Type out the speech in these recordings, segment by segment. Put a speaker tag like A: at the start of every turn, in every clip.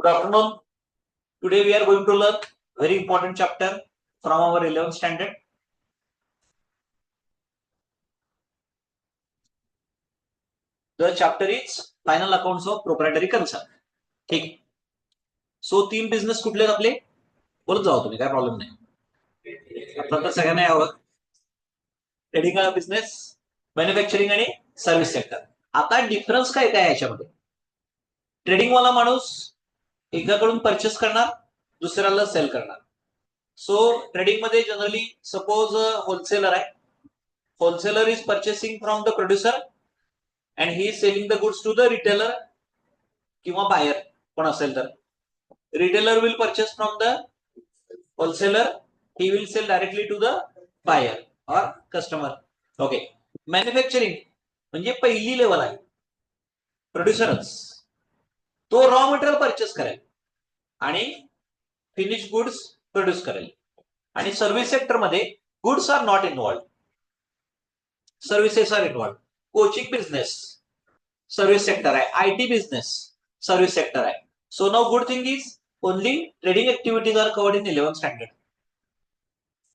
A: Good afternoon. Today we are going to learn very important chapter from our 11th standard. The chapter is final accounts of proprietary concern. ठीक. So 3 business कुठले आहेत आपले? बोलत जाओ तुम्ही, काय problem नाही. आपला तर सगळ्यांना यावं. ट्रेडिंग बिझनेस, मॅन्युफॅक्चरिंग आणि सर्व्हिस सेक्टर. आता डिफरन्स काय काय याच्यामध्ये? ट्रेडिंग वाला माणूस एकाकडून परचेस करणार, दुसऱ्याला सेल करणार. सो ट्रेडिंग मध्ये जनरली सपोज होलसेलर आहे. Wholesaler is purchasing from the producer and he is selling the goods to the retailer किंवा बायर पण असेल तर. Retailer will purchase from the wholesaler, he will sell directly to the buyer और customer. Okay. Manufacturing म्हणजे पहिली level आहे, प्रोड्युसरच. तो raw material purchase करेल आणि फिनिश गुड्स प्रोड्यूस करेल. आणि सर्व्हिस सेक्टर मध्ये goods are not involved, services are involved. Coaching business service sector आहे, आयटी बिझनेस सर्व्हिस सेक्टर आहे. So now good thing is only trading activities are covered in 11th standard.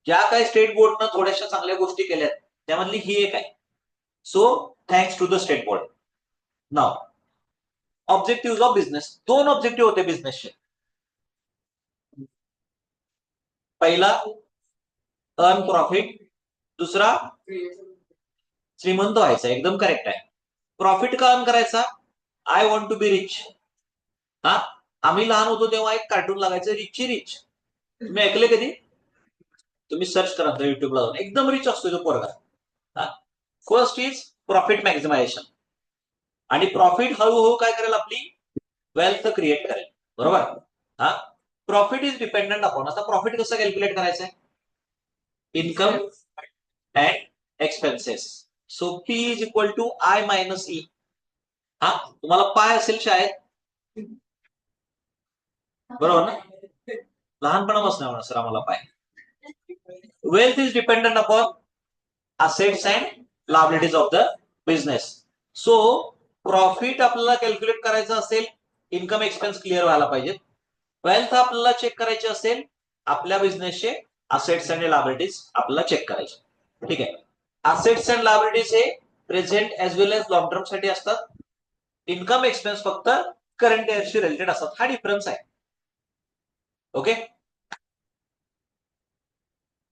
A: ज्या काही state बोर्डनं थोड्याशा चांगल्या गोष्टी केल्यात त्यामधली ही एक आहे. So thanks to the state board. Now objective of business, 2 objective होते बिझनेसचे. पहिला अर्न प्रॉफिट, दुसरा श्रीमंत व्हायचा. एकदम करेक्ट आहे. प्रॉफिट का अर्न करायचा? I want to be rich. हा, आम्ही लहान होतो तेव्हा एक कार्टून लागायचं, रिची रिच. तुम्ही ऐकले कधी? तुम्ही सर्च करा युट्यूबला जाऊन. एकदम रिच असतो तो पोरगा. First is profit maximization. आणि प्रॉफिट हळूहळू काय करेल? आपली वेल्थ क्रिएट करेल. बरोबर. हा, प्रॉफिट इज डिपेंडंट अपॉन. आता प्रॉफिट कसं कॅल्क्युलेट करायचं आहे? Income and expenses. So P is equal to I minus E. हा, तुम्हाला पाय असेल शाळेत, बरोबर ना? लहानपणापासून म्हणा सर आम्हाला पाय. Wealth is dependent upon assets and liabilities of the business. So profit आपल्याला कॅल्क्युलेट करायचं असेल, इन्कम एक्सपेन्स क्लिअर व्हायला पाहिजे. वेल्थ आपल्याला चेक करायचे असेल, आपल्या बिझनेसचे असेट्स अँड लायबिलिटीज आपल्याला चेक करायचे. ठीक आहे. असेट्स अँड लायबिलिटीज हे प्रेझेंट एज वेल एज लॉंग टर्म साठी असतात. इन्कम एक्सपेन्स फक्त करंट इयरशी रिलेटेड असतात. हा डिफरन्स आहे. ओके.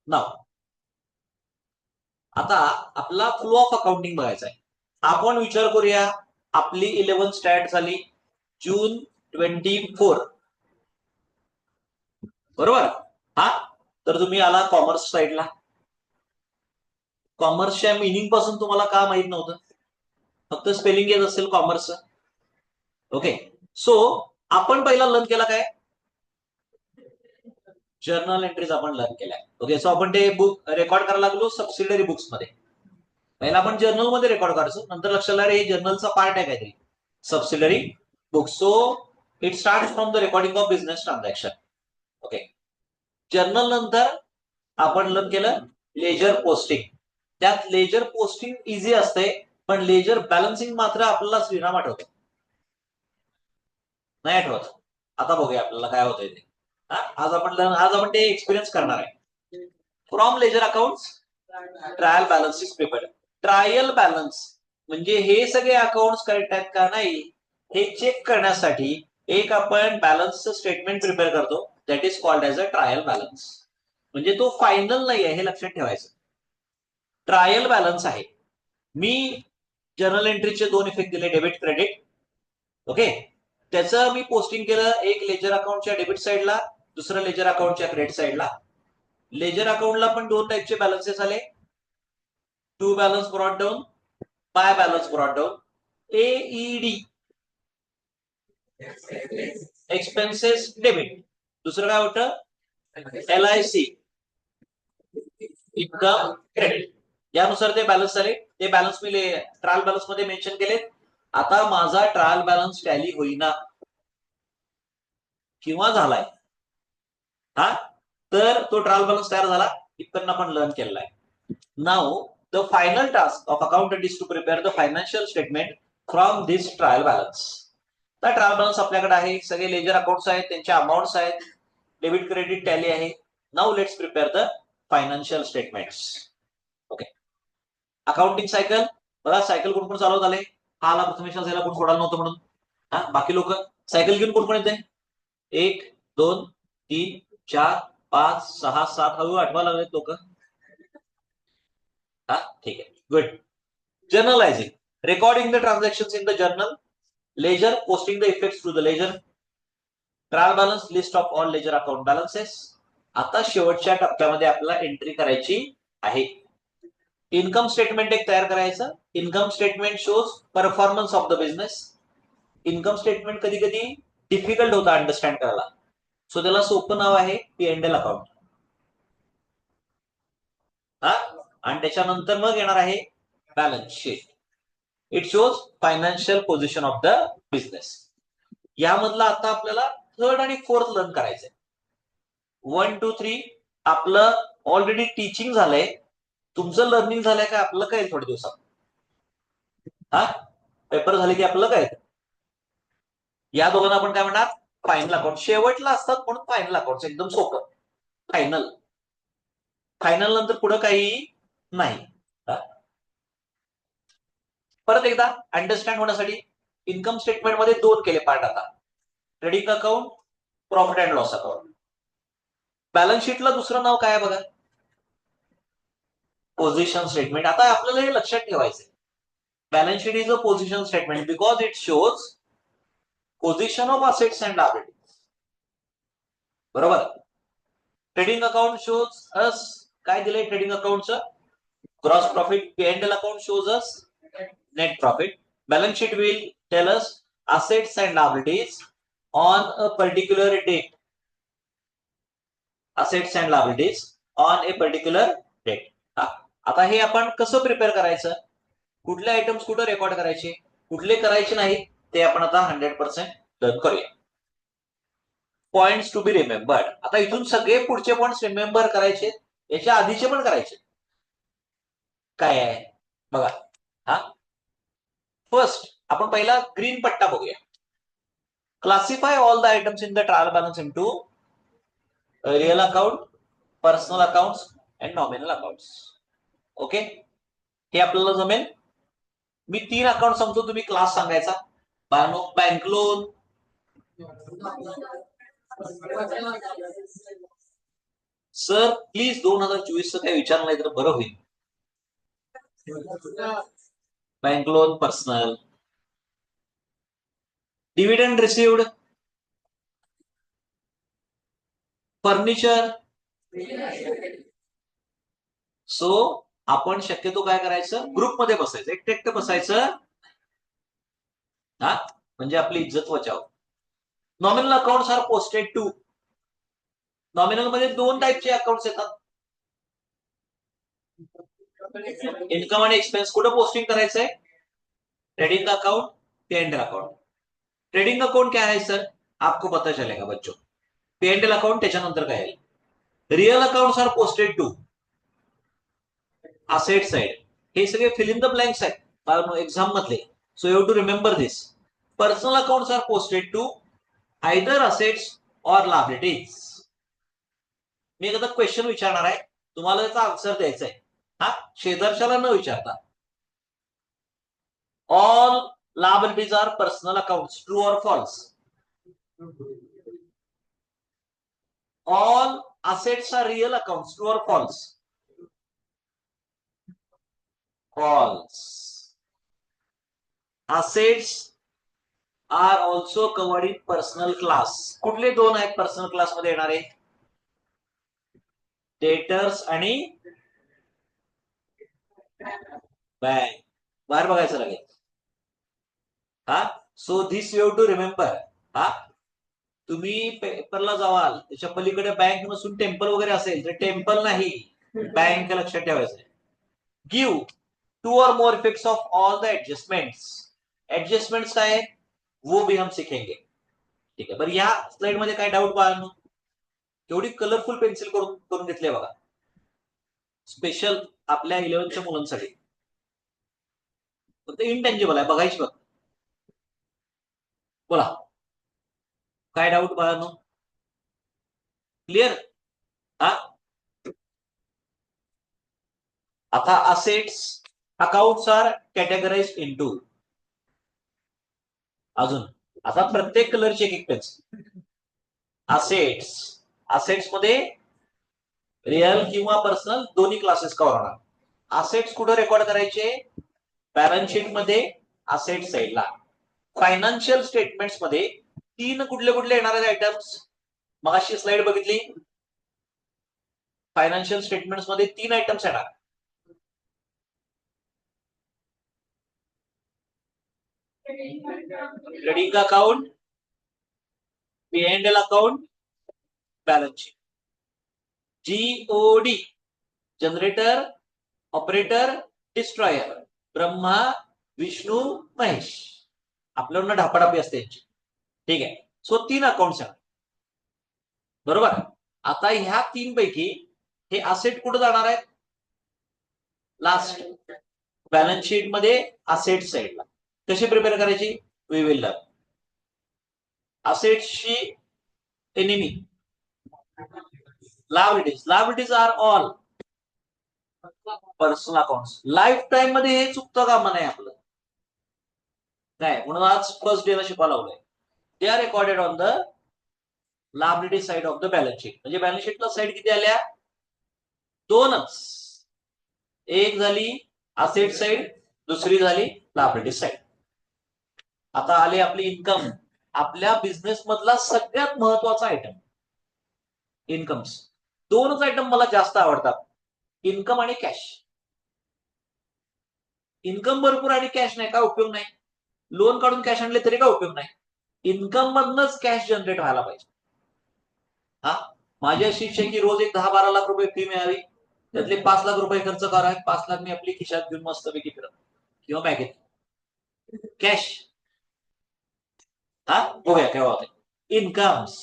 A: नाव आता आपला फ्लो ऑफ अकाउंटिंग बघायचा आहे. आपण विचार करूया, आपली 11th स्टार्ट झाली जून 24, बरोबर. हा, तर तुम्ही आला कॉमर्स साईडला. कॉमर्सच्या मिनिंग पासून तुम्हाला का माहित नव्हतं? फक्त स्पेलिंग येत असेल कॉमर्स. ओके. सो आपण पहिला लर्न केला काय? जर्नल एंट्रीज आपण लर्न केल्या. ओके. सो आपण ते बुक रेकॉर्ड करायला लागलो सबसिडरी बुक्स मध्ये. पहिला आपण जर्नल मध्ये रेकॉर्ड करायचो, नंतर लक्षात आलं हे जर्नलचा पार्ट आहे काहीतरी, subsidiary books. So it start from the recording of business transaction. Okay. Journal नंतर आपण लर्न केलं लेजर पोस्टिंग. त्यात लेजर पोस्टिंग इझी असते, पण लेजर बॅलन्सिंग मात्र आपल्याला श्रीराम आठवतं नाही आठवत. आता बघूया आपल्याला काय होतंय ते. आज आपण ते एक्सपिरियन्स करणार आहे. From ledger account trial balance is prepared. Trial balance म्हणजे हे सगळे अकाउंट करेक्ट आहेत का नाही हे चेक करण्यासाठी एक आपण बॅलन्सचं स्टेटमेंट प्रिपेअर करतो, that is called as a trial balance. म्हणजे तो फायनल नाही आहे हे लक्षात ठेवायचं. ट्रायल बॅलन्स आहे. मी जर्नल एंट्रीचे 2 इफेक्ट दिले, डेबिट क्रेडिट. ओके. त्याचं मी पोस्टिंग केलं, एक लेजर अकाउंटच्या डेबिट साईडला, दुसरं लेजर अकाउंटच्या क्रेडिट साईडला. लेजर अकाउंटला पण 2 टाईपचे बॅलन्सेस आले, to balance brought down, by balance brought down. एईडी एक्सपेन्सेस डेबिट, दुसरं काय होतं एलआयसी इन्कम क्रेडिट. यानुसार ते बॅलन्स झाले. ते बॅलन्स मी ट्रायल बॅलन्स मध्ये मेन्शन केले. आता माझा ट्रायल बॅलन्स टॅली होईना किंवा झालाय, हा, तर तो ट्रायल बॅलन्स तयार झाला, इथपर्यंत आपण लर्न केलेला आहे. Now the final task of accountant is to prepare the financial statement from this trial balance. तर ट्रायल बॅलन्स आपल्याकडे आहे, सगळे लेजर अकाउंट्स आहेत, त्यांचे अमाऊंट्स आहेत, डेबिट क्रेडिट टॅली आहे. Now let's prepare the financial statements. Okay, accounting cycle बघा, cycle कोण कोण चालवत आले? हा आला प्रथमेश याला कोण सोडायला नव्हतं म्हणून. हा, बाकी लोक सायकल घेऊन कोण कोण येते? 1 2 3 4 5 6 7 हळू आठवा लागलेत लोक. हा, ठीक आहे, good. Journalizing, recording the transaction in the journal. Ledger, posting the effects to the ledger. Trial balance, list of all ledger account balances. आता शेवटच्या टप्प्यामध्ये आपल्याला एंट्री करायची आहे. इन्कम स्टेटमेंट एक तयार करायचं. Income statement shows performance of the business. Income statement कधी कधी डिफिकल्ट होतं अंडरस्टँड करायला, सो त्याला सोपं नाव आहे P&L अकाउंट. हा, आणि त्याच्यानंतर मग येणार आहे balance sheet. It shows financial position of the business. यामधला आता आपल्याला थर्ड आणि फोर्थ लर्न करायचंय. 1 2 3 आपलं ऑलरेडी टीचिंग झालंय, तुमचं लर्निंग झालंय का आपलं काय थोड्या दिवसात. हा, पेपर झाले की आपलं काय. या दोघांना आपण काय म्हणणार? Final account. शेवटला असतात म्हणून फायनल अकाउंट, एकदम सोपं. फायनल, फायनल नंतर पुढे काही नाही. परत एकदा अंडरस्टँड होण्यासाठी, इन्कम स्टेटमेंट मध्ये दोन केले पार्ट आता. Trading account, profit and loss account. Balance शीटला दुसरं नाव काय आहे बघा? Position statement. आता आपल्याला हे लक्षात ठेवायचंय, balance sheet is a position statement because it shows position of assets and liabilities. बरोबर. ट्रेडिंग अकाउंट शोज अस काय दिलंय ट्रेडिंग अकाउंटचं? Gross profit. P&L account shows us net profit. Balance sheet will tell us assets and liabilities on a particular date. Assets and liabilities on a particular date. आता हे आपण कसं prepare करायचं? कुठले items कुठं रेकॉर्ड करायचे, कुठले करायचे नाही, ते आपण आता 100% लर्न करूया. Points to be remembered. आता इथून सगळे पुढचे पॉइंट्स रिमेंबर करायचे, याच्या आधीचे पण करायचे. काय आहे बघा. हा, फर्स्ट आपण पहिला ग्रीन पट्टा बघूया. Classify all the items in the trial balance into real account, personal accounts and nominal accounts. Okay, हे आपल्याला जमेल. मी 3 अकाउंट सांगतो, तुम्ही क्लास सांगायचा. बँक लोन, सर प्लीज 2024 काही विचार नाही तर बरं होईल. Bank loan, personal. Dividend received, furniture. So आपण शक्यतो काय करायचं, ग्रुपमध्ये बसायचं, एकटं बसायचं. हा, म्हणजे आपली इज्जत बचाव. Nominal accounts are posted to. Nominal मध्ये 2 टाईपचे अकाउंट्स येतात. इन्कम आणि एक्सपेन्स कुठं पोस्टिंग करायचंय? Trading account, P&L account. Trading account क्या है सर, आपको पता चलेगा बच्चों. P&L अकाउंट त्याच्यानंतर काय आहे. Real accounts are posted to asset side. हे सगळे फिल इन द ब्लँक्स आहेत एक्झाम मधले, so you have to remember this. Personal accounts are posted to either assets or liabilities. मी एखादा क्वेश्चन विचारणार आहे, तुम्हाला त्याचा आन्सर द्यायचा आहे. हा, शेजारच्याला न विचारता. All liabilities are personal accounts, true or false? All assets are real accounts, true or false? False. Assets are also covered in personal class. कुठले दोन आहेत पर्सनल क्लास मध्ये येणारे? डेटर्स आणि बँक. बाहेर बघायचं लागेल. हा, so this you have to remember. हा, तुम्ही पेपरला जावाल, त्याच्या पलीकडे बँक नसून टेम्पल वगैरे असेल तर टेम्पल नाही, बँक लक्षात ठेवायचं. Give 2 or more effects of all the adjustments. Adjustments काय आहे वो भी हम सीखेंगे. ठीक आहे, बरं या स्लाइड मध्ये काय डाऊट बाळांनो? एवढी कलरफुल पेन्सिल करून घेतली बघा, स्पेशल आपल्या 11च्या मुलांसाठी. फक्त इनटेंजिबल आहे, बघायची बघ. बोला, काय डाऊट बाळांनो? क्लिअर? हा, आता असेट्स अकाउंट्स आर कॅटेगराइज इनटू, अजून आता प्रत्येक कलरची एक एक पेन्सिल. असेट्स, असेट्स मध्ये रिअल किंवा पर्सनल दोन्ही क्लासेस कव्हर होणार. असेट्स कुठे रेकॉर्ड करायचे? बॅलन्स शीट मध्ये असेट साइडला. फायनान्शियल स्टेटमेंट्स मध्ये तीन कुठले कुठले येणार आहेत आयटम्स? मग अशी स्लाइड बघितली, फायनान्शियल स्टेटमेंट्स मध्ये तीन आयटम्स येणार. Trading account, P&L account, balance sheet. GOD, generator, operator, destroyer, Brahma, Vishnu, Mahesh. आपल्याला ढापाढापी असते यांची. ठीक आहे. सो तीन अकाउंट्स आहेत, बरोबर. आता ह्या तीन पैकी हे असेट कुठे जाणार आहेत? लास्ट, बॅलन्स शीट मध्ये असेट साइडला. कशी प्रिपेअर करायची? We will learn. असेट्सची enemy liabilities. Liabilities are all personal accounts. Life time मध्ये हे चुकतं कामा नाही आपलं, काय म्हणून आज फर्स्ट डेला शिकवायला लावलंय. They are recorded on the liability side of the balance sheet. म्हणजे बॅलन्स शीटला साइड किती आल्या? दोनच. एक झाली असेट साइड, दुसरी झाली लायबिलिटी साइड. आता आले आपली इन्कम. आपल्या बिझनेस मधला सगळ्यात महत्वाचा आयटम इन्कम्स. दोनच आयटम मला जास्त आवडतात, इन्कम आणि कॅश. इन्कम भरपूर आणि कॅश नाही का उपयोग नाही. लोन काढून कॅश आणले तरी का उपयोग नाही. इन्कम मधनच कॅश जनरेट व्हायला पाहिजे. हा, माझी अशी इच्छा आहे की रोज एक 10-12 लाख रुपये फी मिळावी, त्यातले 5 लाख रुपये खर्च करा, 5 लाख मी आपली खिशात घेऊन मस्तपैकी फिरत किंवा बॅगेत कॅश. हा, बघूया केव्हा होते. इन्कम्स,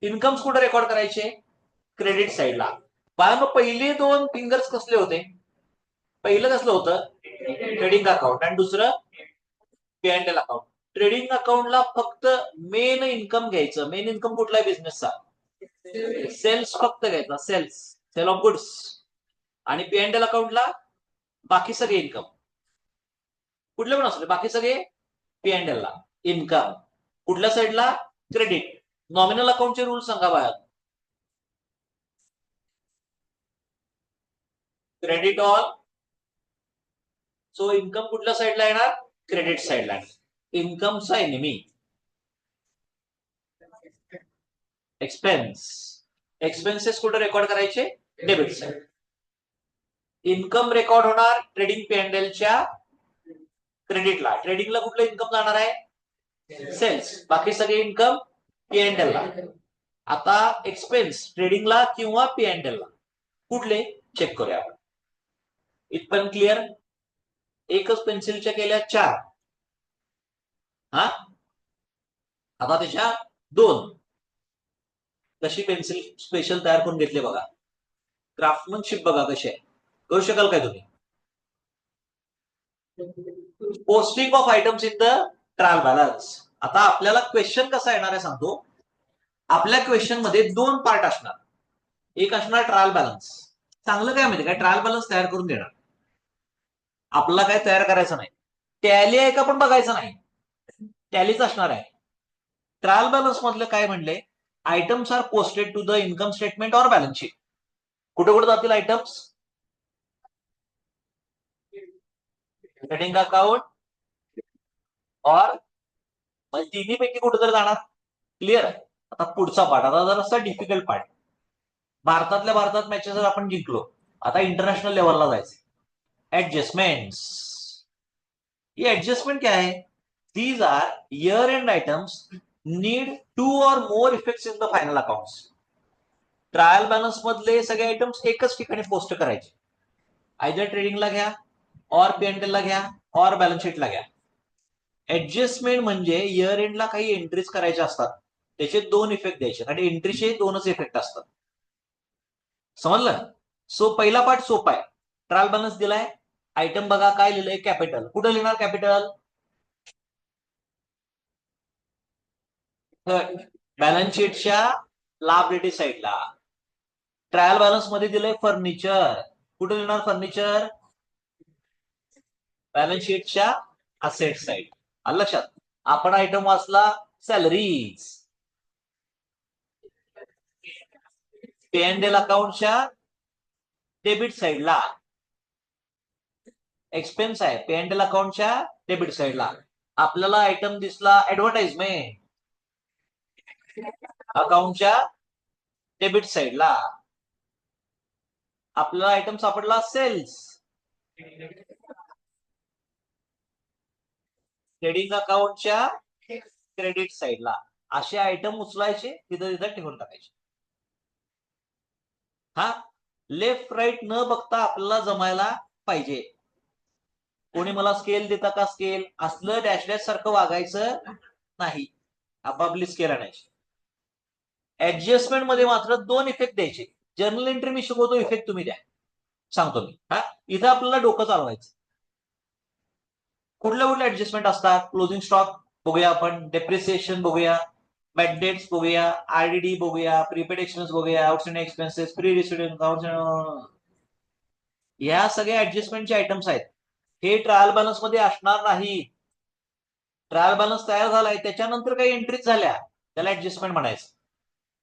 A: इन्कम्स कुठे रेकॉर्ड करायचे? क्रेडिट साइडला. बाळांनो पहिले दोन फिंगर्स कसले होते? पहिलं कसलं होतं? ट्रेडिंग अकाउंट आणि दुसरं P&L अकाउंट. ट्रेडिंग अकाउंटला फक्त मेन इन्कम घ्यायचं. मेन इन्कम कुठला आहे बिझनेसचा? सेल्स फक्त घ्यायचा, सेल्स, सेल ऑफ गुड्स. आणि P&L अकाउंटला बाकी सगळे इन्कम, कुठले पण असले बाकी सगळे P&L ला इन्कम. कुठल्या साईडला? क्रेडिट. नॉमिनल अकाउंटचे रूल सांगा बाहेर. Credit all. सो इन्कम कुठल्या साईडला येणार? क्रेडिट साईडला. इन्कमचा एनिमी एक्सपेन्स. एक्सपेन्सेस कुठे रेकॉर्ड करायचे? Debit side. इन्कम रेकॉर्ड होणार ट्रेडिंग P&Lच्या क्रेडिटला. ट्रेडिंगला कुठलं इन्कम जाणार आहे? सेल्स. बाकी सगळे इन्कम P&L ला. आता एक्सपेन्स ट्रेडिंगला किंवा P&L ला कुठले चेक करूया आपण. इथपर्यंत क्लिअर? एकच पेन्सिलच्या केल्या 4. हा, आता त्याच्या 2. कशी पेन्सिल स्पेशल तयार करून घेतली बघा. क्राफ्टमनशिप बघा कशी आहे. करू शकाल काय तुम्ही? Posting of items in the trial balance. आता आपल्याला क्वेश्चन कसा येणार आहे सांगतो. आपल्या क्वेश्चन मध्ये 2 पार्ट असणार. एक असणार ट्रायल बॅलन्स. चांगलं काय माहिती काय, ट्रायल बॅलन्स तयार करून देणार. आपल्याला काय तयार करायचं नाही. टॅली आहे का पण बघायचं नाही, टॅलीच असणार आहे. ट्रायल बॅलन्स मधलं काय म्हणले? Items are posted to the income statement और बॅलन्स शीट. कुठे कुठे जातील आयटम्स? ट्रेडिंग अकाउंट और तिन्ही पैकी कुठे तर जाणार. क्लिअर आहे? आता पुढचा पार्ट, आता जरासा डिफिकल्ट पार्ट. भारतातल्या भारतात मॅचेस आपण जिंकलो, आता इंटरनॅशनल लेवलला जायचं. एडजस्टमेंट्स. ये एडजस्टमेंट क्या है? These are year end items need 2 or more effects in the final accounts. Trial balance मधले सगळे आयटम्स एकच ठिकाणी पोस्ट करायचे. आयदर ट्रेडिंगला घ्या, और P&L ला घ्या, और बॅलन्स शीटला घ्या. ऍडजस्टमेंट म्हणजे इयर एंडला काही एंट्रीज करायच्या असतात, त्याचे 2 इफेक्ट द्यायचे आणि एंट्रीचे 2च इफेक्ट असतात. समजलं? सो पहिला पार्ट सोपा आहे. ट्रायल बॅलन्स दिलाय, आयटम बघा काय लिहिलंय? कॅपिटल. कुठे लिहिणार कॅपिटल? बॅलन्स शीटच्या लायबिलिटी साईडला ट्रायल बॅलन्स मध्ये दिलंय फर्निचर. कुठे देणार फर्निचर? बॅलन्स शीटच्या असेट साईड. आलं लक्षात? आपण आयटम वाचला सॅलरीज. पे अँड एल अकाउंटच्या डेबिट साईडला एक्सपेन्स आहे. पे अँड एल अकाउंटच्या डेबिट साईडला आपल्याला आयटम दिसला ऍडव्हर्टाइजमेंट, अकाउंटच्या डेबिट साईडला आपल्याला आयटम सापडला सेल्स, ट्रेडिंग अकाउंटच्या क्रेडिट साईडला. असे आयटम उचलायचे, तिथं तिथं ठेवून टाकायचे. हा लेफ्ट राईट न बघता आपल्याला जमायला पाहिजे. कोणी मला स्केल देता का? स्केल असलं डॅश डॅश सारखं वागायचं नाही. आपापली स्केल आणायची. ऍडजस्टमेंट मध्ये मात्र 2 इफेक्ट द्यायचे. जर्नल एंट्री मी शिकवतो, इफेक्ट तुम्ही द्या, सांगतो मी. हा इथं आपल्याला डोकं चालवायचं. कुठल्या कुठल्या ऍडजस्टमेंट असतात? क्लोजिंग स्टॉक बघूया आपण, डेप्रिसिएशन बघूया, बॅड डेट्स बघूया, आरडीडी बघूया, प्रीपेड एक्सपेन्स बघूया, आउटस्टँडिंग एक्सपेन्सेस, प्री रिसिडिंग अकाउंट. या सगळ्या ऍडजस्टमेंटचे आयटम्स आहेत. हे ट्रायल बॅलन्स मध्ये असणार नाही. ट्रायल बॅलन्स तयार झालाय त्याच्यानंतर काही एंट्रीज झाल्या त्याला ऍडजस्टमेंट म्हणायचं.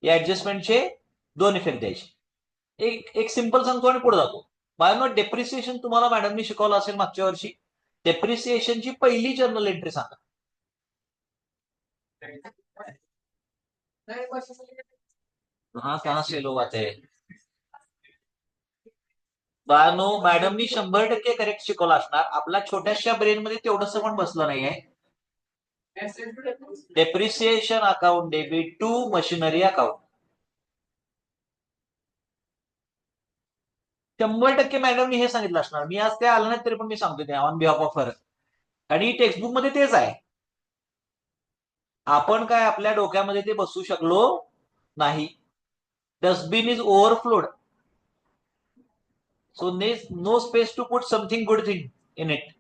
A: या ऍडजस्टमेंटचे 2 इफेक्ट द्यायचे. एक सिंपल सांगतो आणि पुढे जातो. बाय डेप्रिसिएशन तुम्हाला मॅडमनी शिकवलं असेल मागच्या वर्षी. डेप्रिसिएशनची पहिली जर्नल एंट्री सांगा. हा कहा से लोग आते हैं? बानो मॅडमनी 100% करेक्ट शिकवलं असणार. आपल्या छोट्याशा ब्रेन मध्ये तेवढंसं पण बसलं नाहीये. Depreciation account debit to machinery account. 100% मॅडमनी हे सांगितलं असणार. मी आज ते आलं नाही तरी पण मी सांगतो ते ऑन बिहाफ ऑफ हर. आणि टेक्स्टबुक मध्ये तेच आहे. आपण काय आपल्या डोक्यामध्ये ते बसू शकलो नाही. Dustbin is overflowed, so no space to put something good thing in it.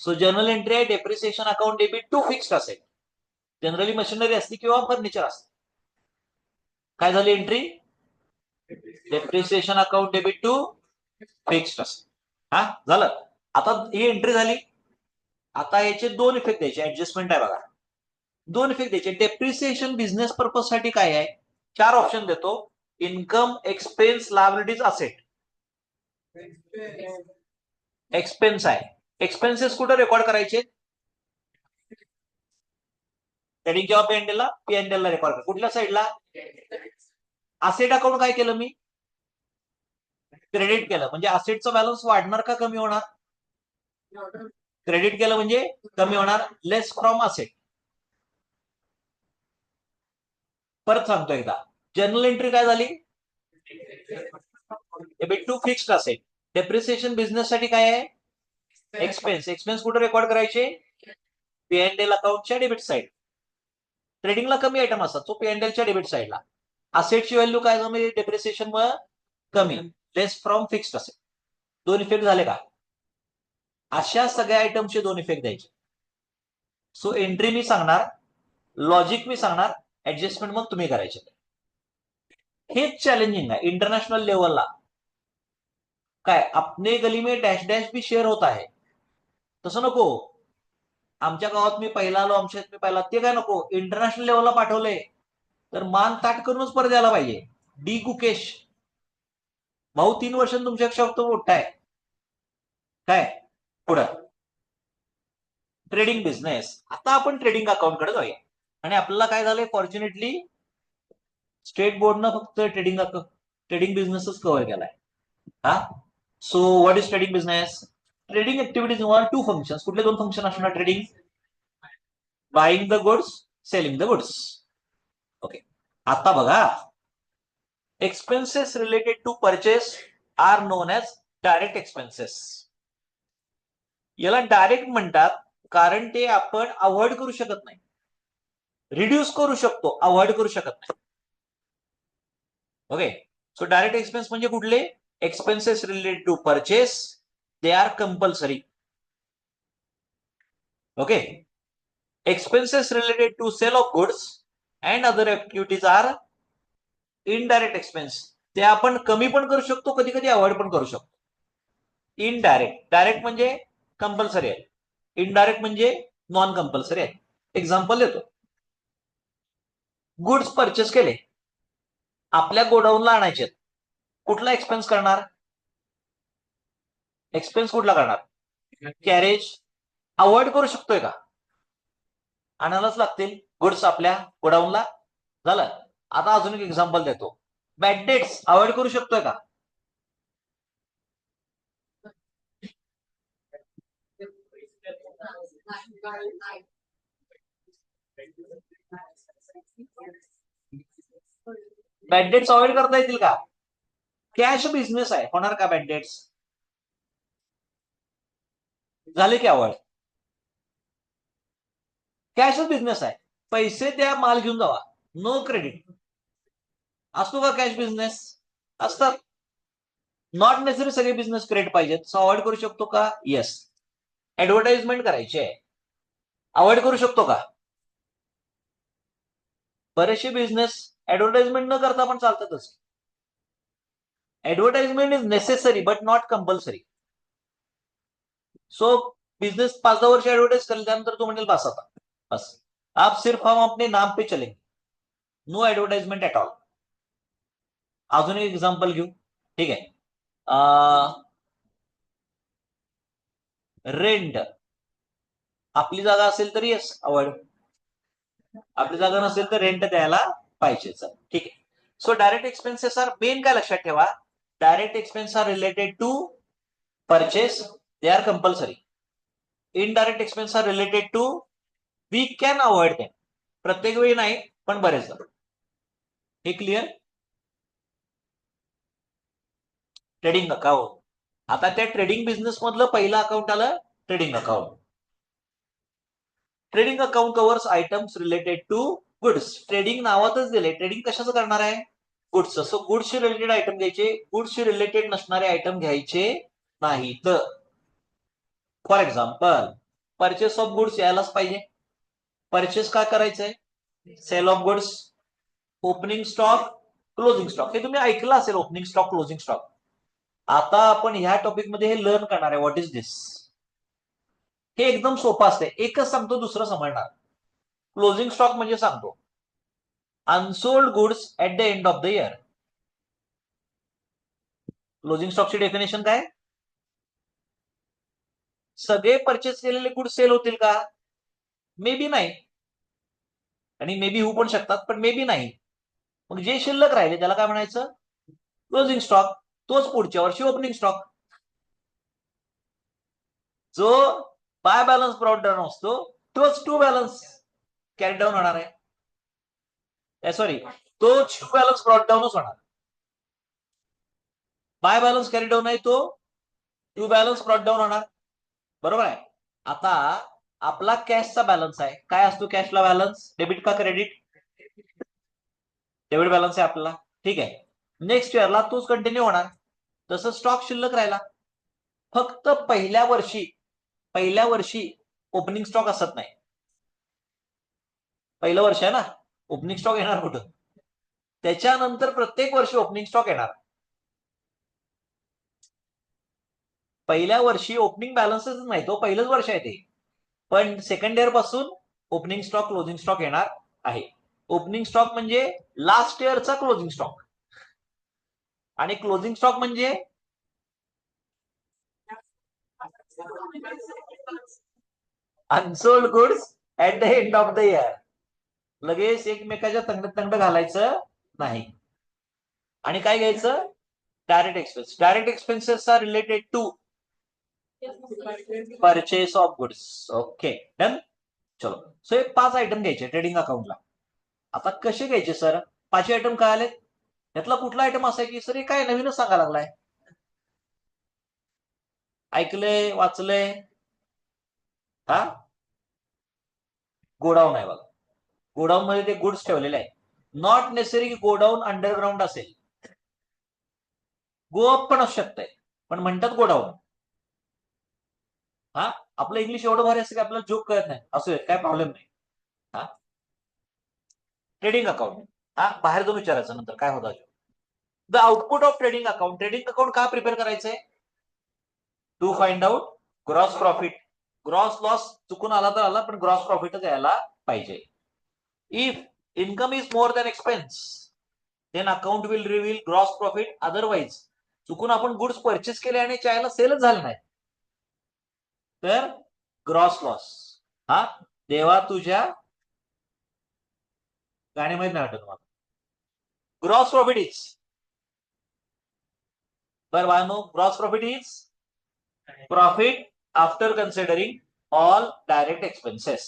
A: So journal entry आहे depreciation account debit to fixed asset. Generally machinery असते किंवा फर्निचर असते. काय झाली entry? Depreciation account debit to fixed asset. हा झालं. आता ही entry झाली. आता याचे 2 इफेक्ट द्यायचे. ऍडजस्टमेंट आहे बघा. 2 इफेक्ट द्यायचे. डेप्रिसिएशन बिझनेस पर्पज साठी काय आहे? 4 ऑप्शन देतो. Income, expense, liabilities, asset. Expense आहे. एक्सपेन्सेस कुठे रेकॉर्ड करायचे? ट्रेडिंग किंवा पीएनडीला, पीएनडीला रेकॉर्ड करा. कुठल्या साईडला? असेट अकाउंट काय केलं मी? क्रेडिट केलं. म्हणजे असेटचा बॅलन्स वाढणार का कमी होणार? क्रेडिट केलं म्हणजे कमी होणार. Less from asset. परत सांगतो एकदा. जर्नल एंट्री काय झाली? Debit to fixed asset. Depreciation business साठी काय आहे? एक्सपेन्स. एक्सपेन्स कुठे रेकॉर्ड करायचे? पीएनडीएल अकाउंटच्या डेबिट साईड. ट्रेडिंगला कमी आयटम असतात, सो पीएनडीएलच्या डेबिट साईडला. असेटची व्हॅल्यू काय झाली? डेप्रिसिएशन मुळे कमी. लेस फ्रॉम फिक्स्ड असेट. 2 इफेक्ट झाले का? अशा सगळ्या आयटमचे 2 इफेक्ट द्यायचे. सो एंट्री मी सांगणार, लॉजिक मी सांगणार, ऍडजस्टमेंट मग तुम्ही करायचे. हेच चॅलेंजिंग आहे इंटरनॅशनल लेवलला. काय अपने गली में डॅश डॅश भी शेअर होत आहे, तसं नको. आमच्या गावात मी पहिला आलो, आमच्या मी पहिला, ते काय नको. इंटरनॅशनल लेवलला पाठवलंय तर मान ताट करूनच परत यायला पाहिजे. डी गुकेश भाऊ 3 वर्षांनी तुमच्यापेक्षा फक्त मोठा आहे. काय पुढं ट्रेडिंग बिझनेस. आता आपण ट्रेडिंग अकाउंट कडे जाऊया. आणि आपल्याला काय झालंय? फॉर्च्युनेटली स्टेट बोर्डनं फक्त ट्रेडिंग बिझनेसच कव्हर केलाय. हा so what is trading business? Trading activities involve 2 functions. कुठले 2 फंक्शन असणार trading? Buying the goods, selling the goods. Okay. आता बघा, expenses related to purchase are known as direct expenses. याला direct म्हणतात कारण ते आपण अवॉइड करू शकत नाही. रिड्यूस करू शकतो, अवॉइड करू शकत नाही. ओके. सो डायरेक्ट एक्सपेन्स म्हणजे कुठले? Expenses related to purchase, they are compulsory. Okay. Expenses related to sale of goods and other activities are indirect expense. ते आपण कमी पण करू शकतो, कधी कधी अवॉइड पण करू शकतो. इनडायरेक्ट, डायरेक्ट म्हणजे कंपल्सरी आहे, इनडायरेक्ट म्हणजे नॉन कंपल्सरी आहे. एक्झाम्पल देतो. गुड्स परचेस केले, आपल्या गोडाऊनला आणायचे, कुठला एक्सपेन्स करणार? एक्सपेन्स कुठला करणार? कॅरेज. अवॉइड करू शकतोय का? आणायलाच लागतील गुड्स आपल्या गोडाऊनला. झालं. आता अजून एक एक्झाम्पल देतो. बॅड डेट्स अवॉइड करू शकतोय का? बॅड डेट्स अवॉइड करता येतील का? कॅश बिझनेस आहे, होणार का बॅड डेट्स? झाले की अवॉइड. कॅशच बिझनेस आहे, पैसे द्या, माल घेऊन जावा, नो क्रेडिट. असतो का कॅश बिझनेस? असतात. नॉट नेसेसरी सगळे बिझनेस क्रेडिट पाहिजेत, सो अवॉइड करू शकतो का? येस. ऍडव्हर्टाइजमेंट करायची आहे, अवॉइड करू शकतो का? बरेचसे बिझनेस ऍडव्हर्टाइजमेंट न करता पण चालतातच. Advertisement is necessary but not compulsory. So business 5-10 वर्ष ऍडव्हर्टाइज करेल, त्यानंतर तो म्हणेल बस आता, बस आप सिर्फ हम अपने नाम पे चलेंगे, नो ऍडव्हर्टाइजमेंट एट ऑल. अजून एक एक्झाम्पल घेऊ. ठीक आहे. रेंट. आपली जागा असेल तर येस अवॉइड, आपली जागा नसेल तर रेंट द्यायला पाहिजे. ठीक आहे. So direct expenses are main, काय लक्षात ठेवा, direct expense are related to purchase, they are compulsory. Indirect expense are related to, we can avoid them, प्रत्येक वेळी नाही पण बरेचदा. हे क्लिअर? Trading account. आता त्या ट्रेडिंग बिझनेस मधलं पहिलं अकाउंट आलं, trading account. Trading account covers items related to goods. Trading नावातच दिले, ट्रेडिंग कशाचं करणार आहे? गुड्स. सो गुड्सशी रिलेटेड आयटम घ्यायचे, गुड्सशी रिलेटेड नसणारे आयटम घ्यायचे नाहीत. For example, purchase of goods यायलाच पाहिजे. परचेस काय करायचंय? Sale of goods, opening stock, closing stock. हे तुम्ही ऐकलं असेल, ओपनिंग स्टॉक, क्लोजिंग स्टॉक. आता आपण ह्या टॉपिक मध्ये हे लर्न करणार आहे, व्हॉट इज दिस. हे एकदम सोपं असते, एकच सांगतो, दुसरं समजणार. क्लोजिंग स्टॉक म्हणजे सांगतो, unsold goods at the end of the year. Closing स्टॉकची डेफिनेशन काय? सगळे परचेस केलेले गुड्स सेल होतील का? मे बी नाही, आणि मे बी होऊ पण शकतात, पण मे बी नाही. मग जे शिल्लक राहिले त्याला काय म्हणायचं? Closing stock. तोच पुढच्या वर्षी ओपनिंग स्टॉक. जो बाय बॅलन्स ब्रॉट डाऊन असतो तोच टू बॅलन्स कॅरी डाऊन होणार आहे. सॉरी, तो टू बॅलन्स ब्रॉट डाऊनच होणार. बाय बॅलन्स कॅरी डाऊन आहे, तो टू बॅलन्स ब्रॉट डाऊन होणार. बरोबर आहे. आता आपला कॅशचा बॅलन्स आहे, काय असतो कॅशला बॅलन्स? डेबिट का क्रेडिट? डेबिट बॅलन्स आहे आपल्याला. ठीक आहे. नेक्स्ट इयरला तोच कंटिन्यू होणार, तसं स्टॉक शिल्लक राहिला. फक्त पहिल्या वर्षी ओपनिंग स्टॉक असत नाही. पहिलं वर्ष आहे ना, ओपनिंग स्टॉक येणार कुठं? त्याच्यानंतर प्रत्येक वर्षी ओपनिंग स्टॉक येणार. पहिल्या वर्षी ओपनिंग बॅलन्सच नाही, तो पहिलंच वर्ष आहे ते. पण सेकंड इयर पासून ओपनिंग स्टॉक, क्लोजिंग स्टॉक येणार आहे. ओपनिंग स्टॉक म्हणजे लास्ट इयरचा क्लोजिंग स्टॉक, आणि क्लोजिंग स्टॉक म्हणजे unsold goods at the end of the year. लगेच एकमेकाच्या तंगड घालायचं नाही. आणि काय घ्यायचं? Direct expense. Direct expenses are related to purchase of goods. Okay, done. चलो, सो हे 5 आयटम घ्यायचे ट्रेडिंग अकाउंटला. आता कसे घ्यायचे सर? 5 आयटम काय आले? यातला कुठला आयटम असा की सर हे काय नवीनच सांगा लागलाय? ऐकलंय, वाचलंय? हा, गोडाऊन आहे बघा. गोडाऊन मध्ये ते गुड्स ठेवलेले आहे. नॉट नेसेसरी की गोडाऊन अंडरग्राऊंड असेल, गो अप पण असू शकतंय, पण म्हणतात गोडाऊन. हा, आपलं इंग्लिश एवढं भारी असतं की आपल्याला जोक कळत नाही, असं काय प्रॉब्लेम नाही. हा ट्रेडिंग अकाउंट, हा बाहेर जाऊन विचारायचं नंतर काय होतं. The output of trading account, trading account का प्रिपेअर करायचंय? To find out gross profit. Gross loss चुकून आला तर आला, पण ग्रॉस प्रॉफिटच यायला पाहिजे. If income is more than expense, then account will reveal gross profit. Otherwise चुकून आपण गुड्स परचेस केले आणि चायला सेलच झाले नाही तर ग्रॉस लॉस. हा देवा तुझ्या गाणी माहित नाही वाटत मला. ग्रॉस प्रॉफिट इज, बरं बाळांनो, gross profit is profit after considering all direct expenses.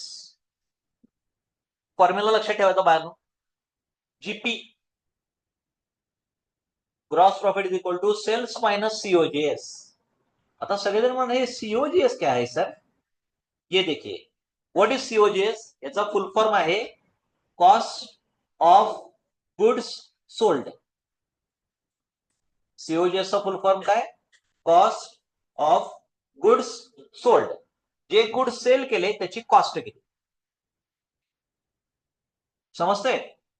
A: Formula लक्षात ठेवायचा बाळांनो. GP gross profit is equal to sales minus COGS. आता सगळेजण म्हणा हे सीओजीएस क्या है सर? ये देखिए, व्हाट इज सीओजीएस? याचा फुल फॉर्म आहे cost of goods sold. COGS चा फुल फॉर्म काय? Cost of goods sold. जे गुड्स सेल केले त्याची कॉस्ट किती. समजतंय?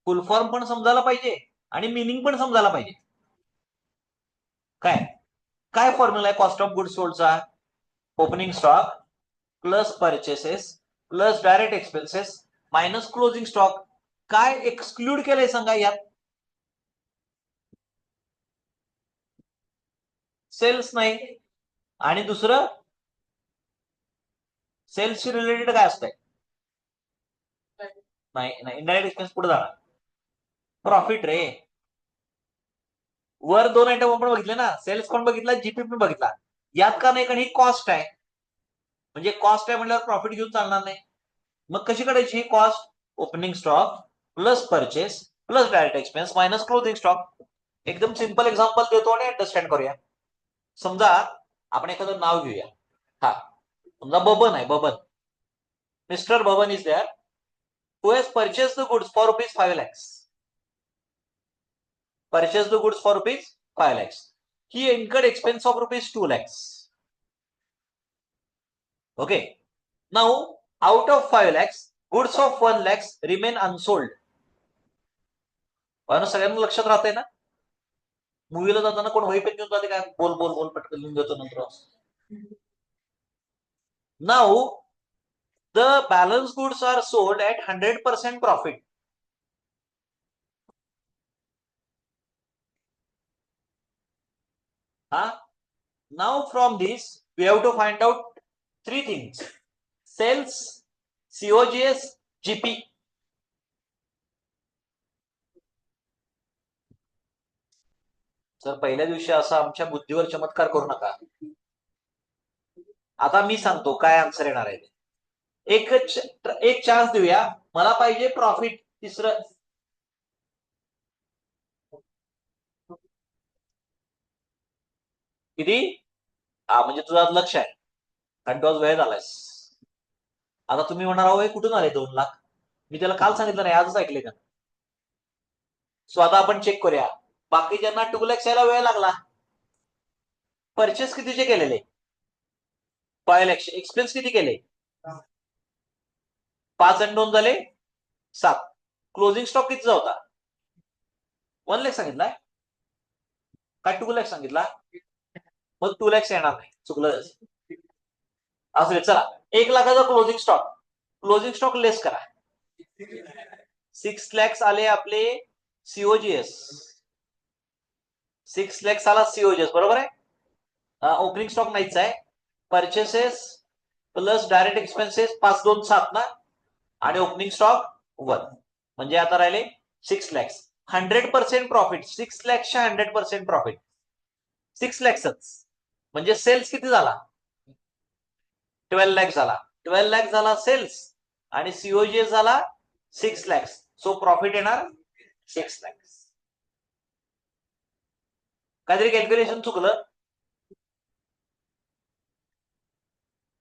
A: फुल फॉर्म पण समजायला पाहिजे आणि मिनिंग पण समजायला पाहिजे. काय काय फॉर्म्युला आहे कॉस्ट ऑफ गुड्स सोल्डचा? Opening stock plus purchases plus direct expenses minus closing stock. काय एक्सक्लूड केलंय सांगा यात? सेल्स नाही. आणि दुसरं सेल्सशी रिलेटेड काय असतंय? नाही नाही, इनडायरेक्ट एक्सपेन्स पुढे जाणार. प्रॉफिट रे. वर दोन आयटम आपण बघितले ना, सेल्स पण बघितला, जीपी पण बघितला. यात का नाही, कारण ही कॉस्ट आहे. म्हणजे कॉस्ट आहे म्हटल्यावर प्रॉफिट घेऊन चालणार नाही. मग कशी काढायची ही cost? Opening stock plus purchase plus direct expense minus closing stock. एकदम सिंपल एक्झाम्पल देतो आणि अंडरस्टँड करूया. समजा आपण एखादं नाव घेऊया. हा समजा बबन आहे. Baban, mister Baban is there who has purchased the goods for rupees 5 lakhs. Purchased the goods for rupees 5 lakhs. He incurred expense of rupees 2 lakhs. Okay. Now, out of 5 lakhs, goods of 1 lakhs remain unsold. सगळ्यांना लक्षात राहतंय ना? मूवीला जाताना कोण वही pen घेऊन जाते काय? बोल बोल बोल पटकन लिहून देतो नंतर. Now, the balance goods are sold at 100% profit. Now from this we have to find out three things: sales, COGS, GP. Sir पहिल्या दिवशी असा आमच्या बुद्धीवर चमत्कार करू नका. आता मी सांगतो काय आन्सर येणार आहे. एक चान्स देऊया. मला पाहिजे प्रॉफिट. तिसरं किती? म्हणजे तुझं आज लक्ष आहे कारण तू आज वेळ झालायस. आता तुम्ही म्हणणार आहो कुठून आले 2 लाख? मी त्याला काल सांगितलं नाही, आजच ऐकले का? सो आता आपण चेक करूया. बाकीच्यांना 2 lakhs यायला वेळ लागला. परचेस कितीचे केलेले? 5 lakhs. एक्सपेन्स किती केले? 5 आणि 2 झाले 7. क्लोजिंग स्टॉक कितीचा होता? 1 lakh सांगितलाय काय 2 lakhs सांगितला? मग 2 lakhs येणार नाही, चुकलं. असं चला 1 लाखाचा क्लोजिंग स्टॉक. क्लोजिंग स्टॉक लेस करा. 6 lakhs आले आपले सीओजीएस. 6 lakhs आला सीओजीएस, बरोबर आहे. ओपनिंग स्टॉक नाहीच आहे. परचेसेस प्लस डायरेक्ट एक्सपेन्सेस 5 2 7 ना, आणि ओपनिंग स्टॉक 1. म्हणजे आता राहिले 6 lakhs. 100% प्रॉफिट. 6 lakhsच्या 100% प्रॉफिट 6 lakhsच. म्हणजे सेल्स किती झाला? 12 lakhs झाला. 12 lakhs झाला सेल्स आणि सीओजीएस झाला 6 lakhs. सो प्रॉफिट येणार 6 lakhs. काहीतरी कॅल्क्युलेशन चुकलं?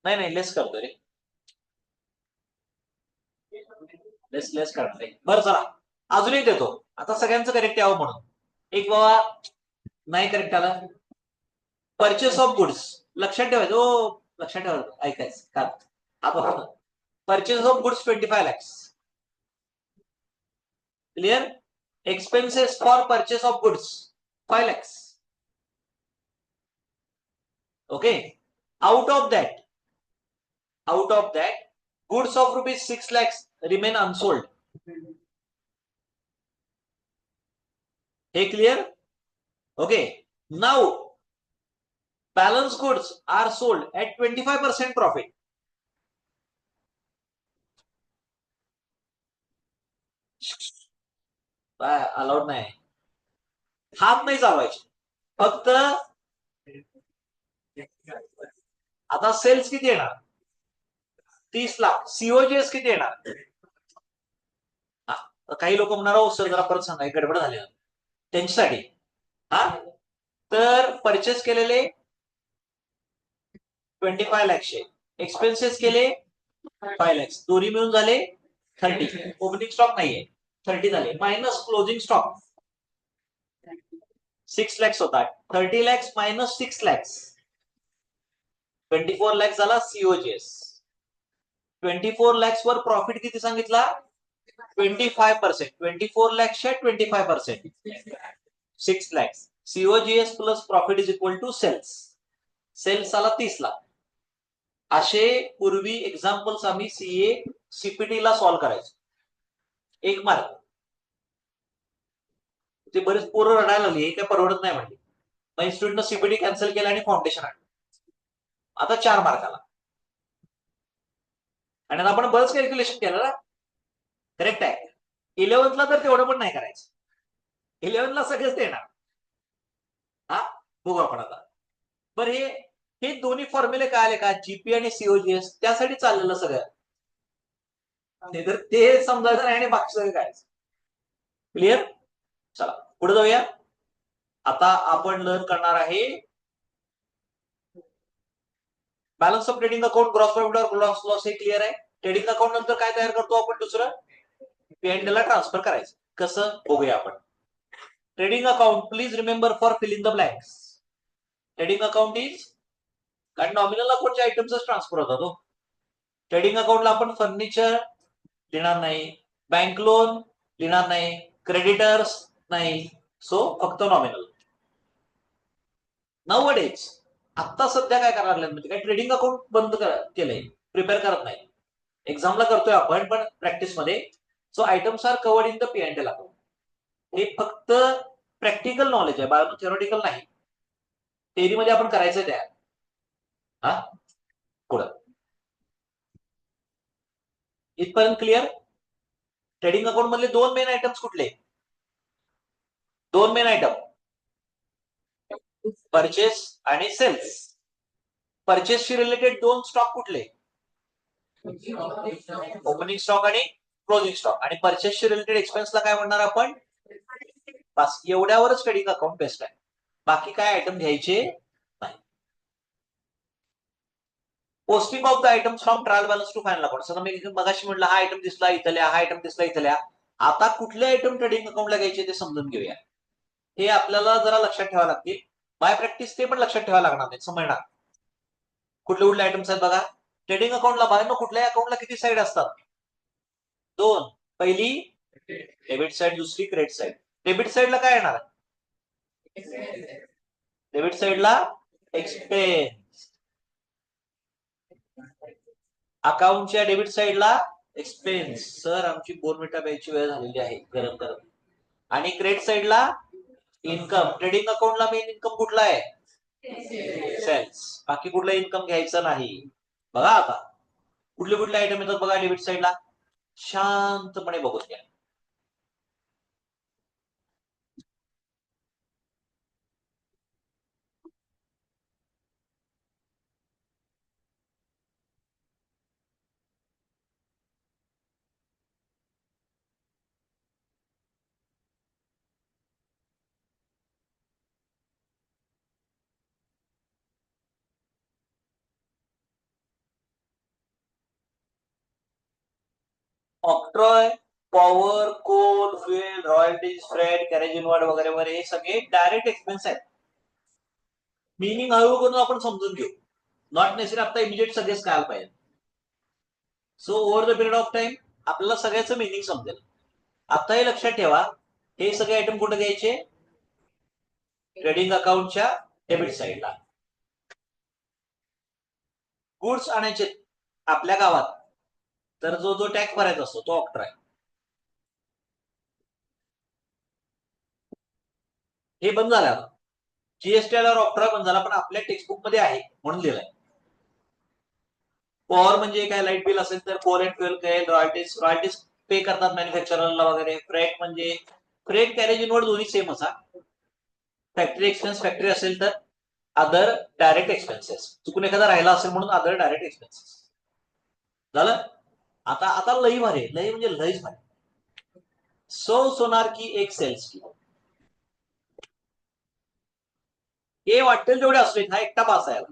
A: नाही नाही, लेस करतो रे. लेस करणार रे. बरं चला अजून एक देतो. आता सगळ्यांचं करेक्ट यावं म्हणून. एक बाबा नाही करेक्ट आलं. परचेस ऑफ गुड्स लक्षात ठेवायचं. लक्षात ठेवायचं, ऐकायचं का? आता purchase of goods 25 lakhs. Clear? Expenses for purchase of goods 5 lakhs. Okay. Out of that, goods of rupees 6 lakhs remain unsold. Hey, clear? Okay. Now, balance goods are sold at 25% profit. Allowed नाही, हात नाही चालवायचे, फक्त आता cells किती येणार? 30 lakh. COGS किती येणार? काही लोक म्हणणार हो सर जरा परत सांगा, गडबड झाली त्यांच्यासाठी. हा, तर परचेस केलेले 25 lakhs, एक्सपेन्सेस केले 5 lakhs, दोन्ही मिळून झाले 30. ओपनिंग स्टॉक नाहीये, 30 झाले, मायनस क्लोजिंग स्टॉक 6 lakhs होता. 30 lakhs मायनस 6 lakhs 24 lakhs झाला सीओजीएस. 24 lakhs वर प्रॉफिट किती सांगितला? 25%. 24 lakhs 25%, 6 lakhs. COGS plus profit is equal to sales. Sales आला 30 लाख. असे पूर्वी एक्झाम्पल्स आम्ही सीए सीपीटी ला सॉल्व्ह करायचो. 1 मार्क. ते बरेच पोरं रडायला लागली, हे काय परवडत नाही म्हणले. मग इन्स्टिट्यूटनं सीपीटी कॅन्सल केला आणि फाउंडेशन आणलं. आता 4 मार्काला. आणि आपण बरंच कॅल्क्युलेशन केलं ना, करेक्ट आहे. 11th तर तेवढं पण नाही करायचं. 11th सगळेच देणार. हा, बघू आपण आता. बरं, हे दोन्ही फॉर्म्युले काय आले का? जीपी आणि सीओजीएस, त्यासाठी चाललेलं सगळं. तर ते समजायचं नाही आणि बाकी सगळं काय. क्लिअर? चला पुढे जाऊया. आता आपण लर्न करणार आहे balance of trading account, gross profit और ग्रॉस लॉस. हे क्लिअर आहे. ट्रेडिंग अकाउंट नंतर काय तयार करतो आपण? दुसरं पीएनएल ला ट्रान्सफर करायचं. कसं बघूया आपण. Trading account, please remember for fill in the blanks. Trading account is, कारण नॉमिनल अकाउंटचे आयटम्सच ट्रान्सफर होतात हो. ट्रेडिंग अकाउंटला आपण फर्निचर लिहिणार नाही, बँक लोन लिहिणार नाही, क्रेडिटर्स नाही, सो फक्त नॉमिनल. नाउअडेज आता सध्या काय करायला लागलं म्हणजे काय, ट्रेडिंग अकाउंट बंद केलंय, प्रिपेअर करत नाही. एक्झामला करतोय आपण, पण प्रॅक्टिस मध्ये. So items are covered in the PNL account. हे फक्त प्रॅक्टिकल नॉलेज आहे, बायो थेरोटिकल नाही. थेअरीमध्ये आपण करायचंय तयार. हा, पुढं इथपर्यंत क्लिअर? ट्रेडिंग अकाउंट मधले 2 मेन आयटम्स कुठले? 2 मेन आयटम, परचेस आणि सेल्स. परचेसशी रिलेटेड 2 स्टॉक कुठले? ओपनिंग स्टॉक आणि क्लोजिंग स्टॉक. आणि परचेसशी रिलेटेड एक्सपेन्सला काय म्हणणार आपण? बस एवढ्यावरच ट्रेडिंग अकाउंट बेस्ट आहे. बाकी काय आयटम घ्यायचे नाही. Posting of the item from trial balance to final account. Sir मी मगाशी म्हटलं हा आयटम दिसला इथल्या, हा आयटम दिसला इथल्या. आता कुठले आयटम ट्रेडिंग अकाउंटला घ्यायचे ते समजून घेऊया. हे आपल्याला जरा लक्षात ठेवावं लागतील. बाय प्रॅक्टिस ते पण लक्षात ठेवावं लागणार नाही, समजणार. कुठले कुठले आयटम्स आहेत बघा. ट्रेडिंग अकाउंटला बाहेर कुठल्याही अकाउंटला किती साईड असतात? 2. पहिली डेबिट साईड, दुसरी क्रेडिट साईड. डेबिट साईडला काय येणार? डेबिट साईडला एक्सपेन्स. अकाउंटच्या डेबिट साईडला एक्सपेन्स. सर आमची बोर्नविटा प्यायची वेळ झालेली आहे, गरम गरम. आणि क्रेडिट साईडला इन्कम. ट्रेडिंग अकाउंटला मेन इन्कम कुठला आहे? सेल्स. बाकी कुठला इन्कम घ्यायचं नाही. बघा आता कुठले कुठले आयटम येतात बघा डेबिट साईडला, शांतपणे बघून घ्या. Octroi, power, coal, fuel, royalties, freight, carriage inward वगैरे वगैरे, हे सगळे डायरेक्ट एक्सपेन्स आहेत. मिनिंग हळूहळू करून आपण समजून घेऊ, नॉट नेसेसरी आता इमिजिएट सगळेच कळायला पाहिजे. So over the period of time आपल्याला सगळ्याचं मिनिंग समजेल. आताही लक्षात ठेवा, हे सगळे आयटम कुठे द्यायचे? ट्रेडिंग अकाउंटच्या डेबिट साईडला. गुड्स आणायचे आपल्या गावात, तर जो जो टॅक्स भरायचा असतो तो ऑक्ट्रा आहे. हे बंद झालं. जीएसटी आल्यावर ऑक्ट्रा बंद झाला, पण आपल्या टेक्स्टबुक मध्ये आहे म्हणून लिहिलंय. पॉवर म्हणजे काय? लाईट बिल असेल तर coal and fuel carriage, royalties pay करतात मॅन्युफॅक्चररला वगैरे. फ्रेट म्हणजे फ्रेट कॅरेज इनवर्ड दोन्ही सेम असा. फॅक्टरी एक्सपेन्स फॅक्टरी असेल तर अदर डायरेक्ट एक्सपेन्सेस. चुकून एखादा राहिला असेल म्हणून अदर डायरेक्ट एक्सपेन्सेस झालं. आता आता लई भारी, लई म्हणजे लईच भारी. सोनार की एक सेल्स की हे वाटेल तेवढे असले, हा एकटा पास आहे.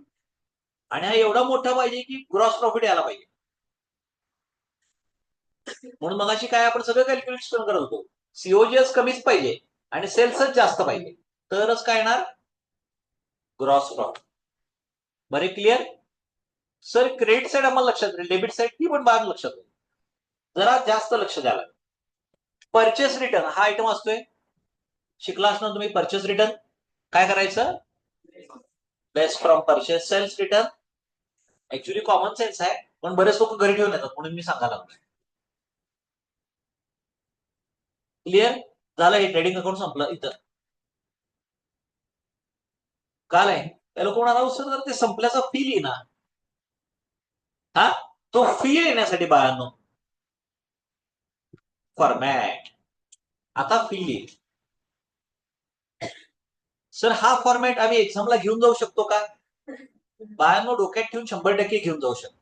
A: आणि हा एवढा मोठा पाहिजे की ग्रॉस प्रॉफिट यायला पाहिजे. म्हणून मगाशी काय आपण सगळं कॅल्क्युलेशन करत होतो. सीओजीएस कमीच पाहिजे आणि सेल्सच जास्त पाहिजे, तरच काय येणार? Gross profit. बरे क्लिअर? सर क्रेडिट साईड आम्हाला लक्षात राहील, डेबिट साईड ती पण बाहेर लक्षात राहील. जरा जास्त लक्ष द्यायला. परचेस रिटर्न हा आयटम असतोय, शिकला असणार तुम्ही. परचेस रिटर्न काय करायचं? Less from purchase sales return. Actually common sense आहे, पण बरेच लोक घरी ठेवून येतात म्हणून मी सांगायला लागलो. क्लिअर झालं? हे ट्रेडिंग अकाउंट संपलं इथं. काल आहे त्या लोक म्हणाला सर ते संपल्याचा फील येणार. हा, तो फील येण्यासाठी बाळांनो फॉर्मॅट. आता फील येईल. सर हा फॉर्मॅट आम्ही एक्झामला घेऊन जाऊ शकतो का? बाळांनो डोक्यात ठेवून 100% घेऊन जाऊ शकतो.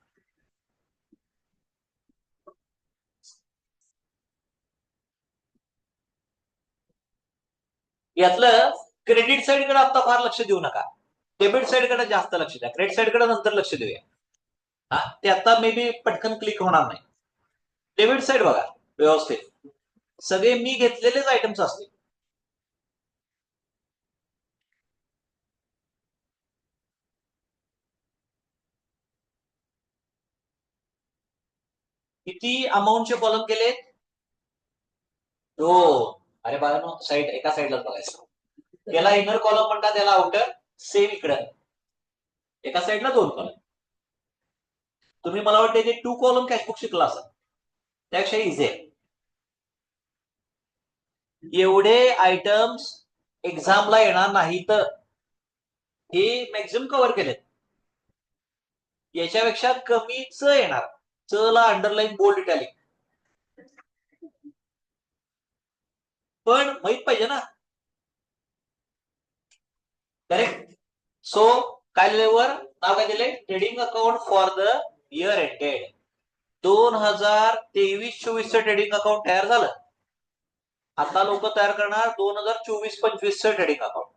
A: यातलं क्रेडिट साईडकडे आता फार लक्ष देऊ नका, डेबिट साईडकडे जास्त लक्ष द्या. क्रेडिट साईडकडे नंतर लक्ष देऊया. हा, ते आता मे बी पटकन क्लिक होणार नाही. डेबिट साईड बघा व्यवस्थित, सगळे मी घेतलेलेच आयटम्स असतील. किती अमाऊंटचे कॉलम केले? 2. अरे बाळांनो साईड एका साईडलाच बघायचं. त्याला इनर कॉलम म्हणतात, त्याला आउटर. सेम इकडं एका साईडला 2 कॉलम. तुम्ही मला वाटते ते 2 कॉलम कॅशबुक शिकला असाल, त्यापेक्षा इझी आहे. एवढे आयटम्स एक्झामला येणार नाही, तर हे मॅक्झिमम कव्हर केलेत. याच्यापेक्षा कमीच येणार. चला अंडरलाईन बोल्ड इटॅलिक. पण माहित पाहिजे ना. करेक्ट. सो काय लिहिल्यावर नाव काय दिले? Trading account for the year ended. 2023-24 trading account तयार झालं. आता लोक तयार करणार 2024-25 trading account.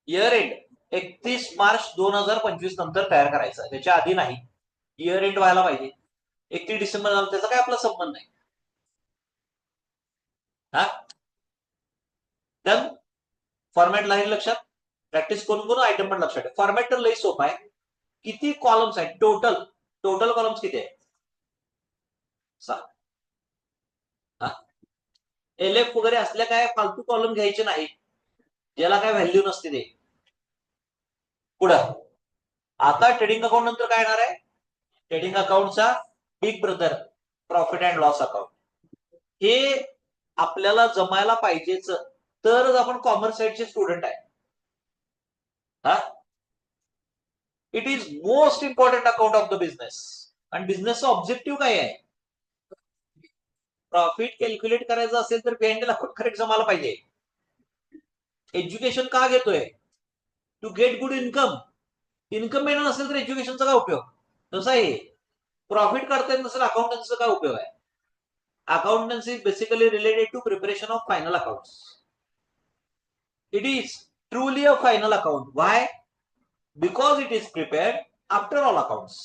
A: Year end 31 March 2025 नंतर तयार करायचं, त्याच्या आधी नाही. इयर एंड व्हायला पाहिजे. 31 डिसेंबर झालं त्याचा काय आपला संबंध नाही. हा, फॉर्मॅट लाईन लक्षात, प्रॅक्टिस करून करून आयटम पण लक्षात. फॉर्मॅट तर लई सोपा आहे. किती कॉलम्स आहेत टोटल? टोटल कॉलम्स किती आहे? 6. एलएफ वगैरे असल्या काय फालतू कॉलम घ्यायचे नाही, ज्याला काय व्हॅल्यू नसते ते. पुढं आता ट्रेडिंग अकाउंट नंतर काय येणार आहे? ट्रेडिंग अकाउंटचा big brother profit and loss account. हे आपल्याला जमायला पाहिजेच, तरच आपण कॉमर्स साईडचे स्टुडंट आहे. हा, it is most important account of the business. आणि बिझनेसचा ऑब्जेक्टिव्ह काय आहे? प्रॉफिट कॅल्क्युलेट करायचं असेल तर पीएनएल अकाउंट करेक्ट जमायला पाहिजे. एज्युकेशन का घेतोय? To get good income. Income मिळणार नसेल तर एज्युकेशनचा काय उपयोग? तसं आहे. प्रॉफिट करता येत नसेल अकाउंटन्सीचा काय उपयोग आहे? Accountancy is basically related to preparation of final accounts. It is truly a final account. Why? Because it is prepared after all accounts.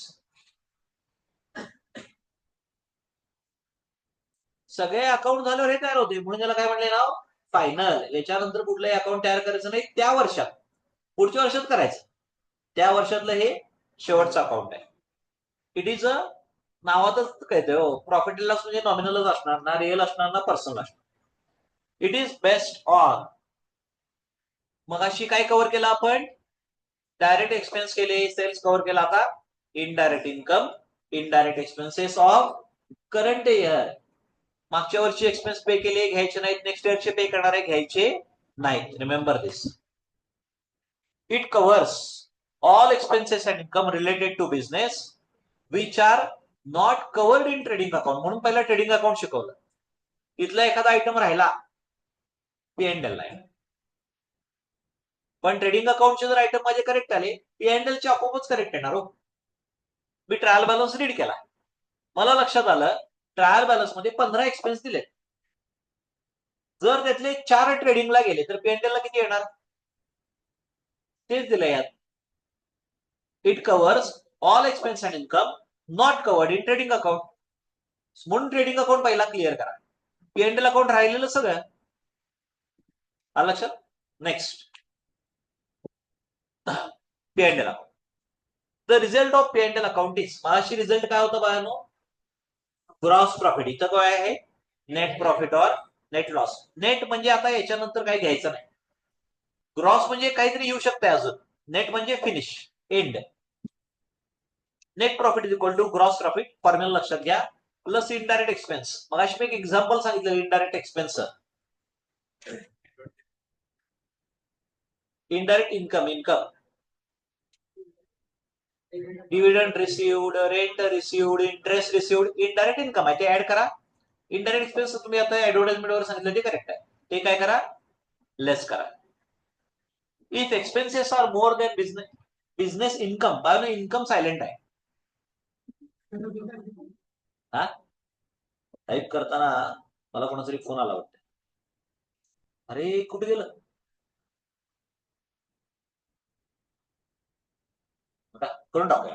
A: सगळे अकाउंट झाल्यावर हे तयार होते, म्हणून त्याला काय म्हणले नाव? फायनल. याच्यानंतर कुठलंही अकाउंट तयार करायचं नाही त्या वर्षात, पुढच्या वर्षात करायचं. त्या वर्षातलं हे शेवटचं अकाउंट आहे. इट इज अ नावातच कळतंय हो, प्रॉफिट अँड लॉस म्हणजे नॉमिनलच असणार ना, रिअल असणार ना, पर्सनल असणार. It is best on. मग अशी काय कव्हर केलं आपण? डायरेक्ट एक्सपेन्स केले, सेल्स कव्हर केला. आता indirect income, indirect expenses of current year. मागच्या वर्षी एक्सपेन्स पे केले, घ्यायचे नाहीत. नेक्स्ट इयरचे पे करणारे घ्यायचे नाहीत. Remember this. It covers all expenses and income related to business which are not covered in trading account. म्हणून पहिला ट्रेडिंग अकाउंट शिकवलं. इथला एखादा आयटम राहिला पी एंड एल आहे, पण ट्रेडिंग अकाउंटचे जर आयटम माझे करेक्ट आले, पी एंड एल चे आपोआपच करेक्ट येणार हो. मी ट्रायल बॅलन्स रीड केला, मला लक्षात आलं ट्रायल बॅलन्स मध्ये 15 एक्सपेन्स दिले. जर त्यातले 4 ट्रेडिंगला गेले तर पी एंड एल ला किती येणार? तेच दिलं यात. It covers all expense and income not covered in trading account. म्हणून ट्रेडिंग अकाउंट पहिला क्लिअर करा. पी एंड एल अकाउंट राहिलेलं सगळं आलं लक्षात. Next P and L account. The result of P and L account is, माझी result काय होतं बाळांनो? Gross profit. इथं काय आहे? नेट प्रॉफिट और नेट लॉस. नेट म्हणजे आता याच्यानंतर काही घ्यायचं नाही. ग्रॉस म्हणजे काहीतरी येऊ शकतंय अजून. नेट म्हणजे finish, end. Net profit is equal to gross profit, formula लक्षात घ्या, प्लस इनडायरेक्ट एक्सपेन्स. मग अशी मी एक एक्झाम्पल सांगितलं indirect expense. Indirect income, dividend received, rent received, interest received, indirect income आहे, ते ऍड करा. इनडायरेक्ट एक्सपेन्स तुम्ही आता ऍडव्हर्टाइजमेंटवर सांगितलं ते करेक्ट आहे, ते काय करा? लेस करा. If expenses are more than business income, by income silent आहे. हा, टाईप करताना मला कोणाचा फोन आला वाटतं. अरे कुठे गेलं? करून टाकूया.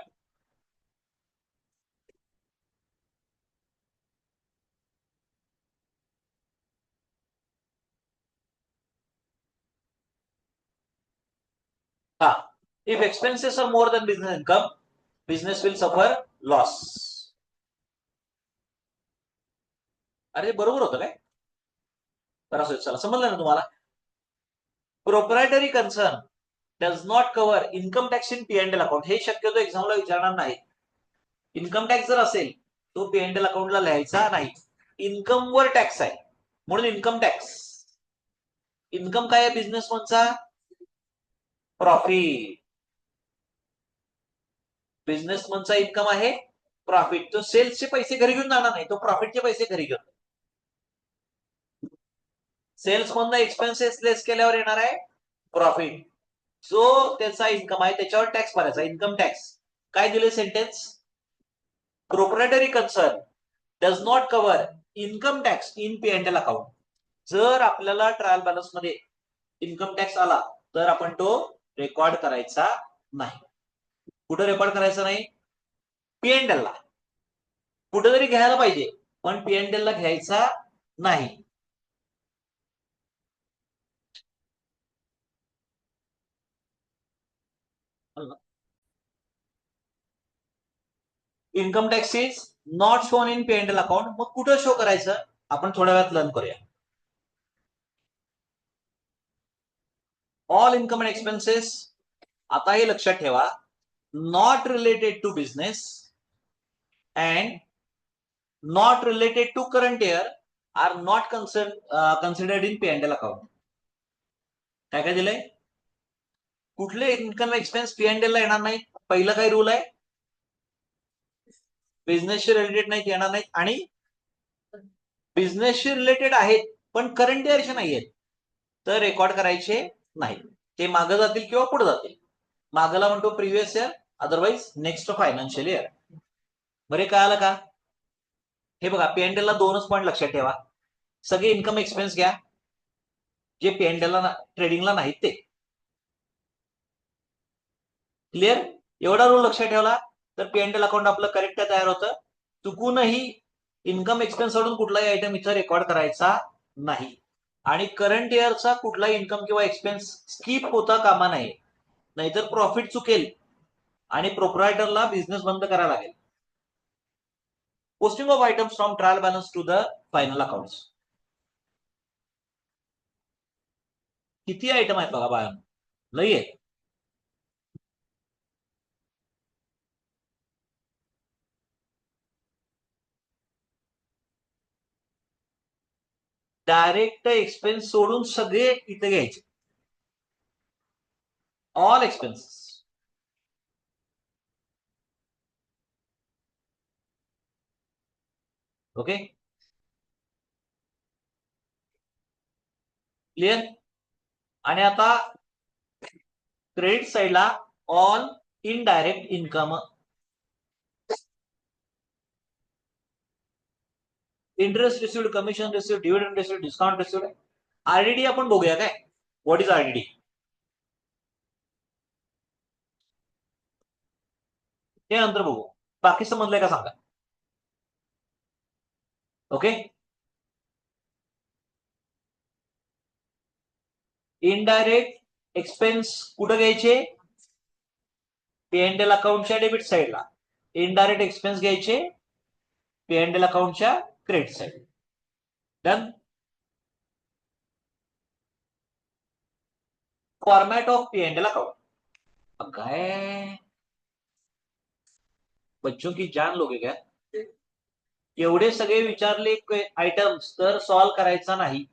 A: हा, if expenses are more than business income, business will suffer loss. अरे बरोबर होतं काय? तर असं चला, समजलं ना तुम्हाला? Proprietary concern does not cover income tax in P and L account. हे शक्यतो एक्झामला विचारणार नाही. इन्कम टॅक्स जर असेल तो पी एंड एल अकाउंटला लिहायचा नाही. इन्कम वर टॅक्स आहे म्हणून इन्कम टॅक्स. इन्कम काय आहे बिझनेसमनचा? प्रॉफिट. बिझनेसमनचा इन्कम आहे प्रॉफिट. तो सेल्सचे पैसे घरी घेऊन जाणार नाही, तो प्रॉफिटचे पैसे घरी घेऊन. सेल्स मधनं एक्सपेन्सेस लेस केल्यावर येणार आहे प्रॉफिट. जो त्याचा इन्कम आहे त्याच्यावर टॅक्स भरायचा, इन्कम टॅक्स. काय दिले sentence? Proprietary concern does not cover income tax in P and L account. जर आपल्याला ट्रायल बॅलन्स मध्ये इन्कम टॅक्स आला तर आपण तो रेकॉर्ड करायचा नाही. कुठं रेकॉर्ड करायचा नाही? पी एंड एल ला. कुठं तरी घ्यायला पाहिजे पण पी एंड एल ला घ्यायचा नाही. Income tax is not shown in P and L account. मग कुठं शो करायचं आपण थोड्या वेळात लर्न करूया. ऑल इन्कम अँड एक्सपेन्सेस, आता हे लक्षात ठेवा, not related to business and not related to current year are not considered in P and L account. काय काय दिलंय? कुठले income expense P and L ला येणार नाही? पहिलं काय रूल आहे? बिझनेसशी रिलेटेड नाही येणार नाहीत, आणि बिझनेसशी रिलेटेड आहेत पण करंट इयरचे नाही आहेत तर रेकॉर्ड करायचे नाही. ते मागं जातील किंवा पुढे जातील. मागला म्हणतो previous year, otherwise next financial year. बरे कळालं का? हे बघा, पी एंड एल ला दोनच पॉईंट लक्षात ठेवा. सगळे इन्कम एक्सपेन्स घ्या जे पी एंड एल ला ट्रेडिंगला नाहीत ते. क्लिअर? एवढा रूल लक्षात ठेवला तर पी एंड एल अकाउंट आपलं करेक्ट तयार होतं. चुकूनही इन्कम एक्सपेन्स सोडून कुठलाही आयटम इथं रेकॉर्ड करायचा नाही. आणि करंट इयरचा कुठलाही इन्कम किंवा एक्सपेन्स स्किप होता कामा नये, नाहीतर प्रॉफिट चुकेल आणि प्रोप्रायटरला बिझनेस बंद करायला लागेल. Posting of items from trial balance to the final account. किती आयटम आहेत बघा बाया, लई आहे. डायरेक्ट एक्सपेन्स सोडून सगळे इथे घ्यायचे, ऑल एक्सपेन्सेस. Okay, clear. आणि आता क्रेडिट साइडला all indirect income, interest received, commission received, dividend received, discount received. RDD आपण बघूया काय, व्हॉट इज आरडीडी. ते नंतर बघू, बाकी समजलंय का सांगा. ओके, इनडायरेक्ट एक्सपेन्स कुठं घ्यायचे, पीएनएल अकाउंटच्या डेबिट साइडला. इनडायरेक्ट एक्सपेन्स घ्यायचे पीएनएल अकाउंटच्या credit side. Done. Format of PNL account, काय बच्चों की जान लोगे क्या. एवढे सगळे विचारले आयटम्स तर सॉल्व करायचा नाही.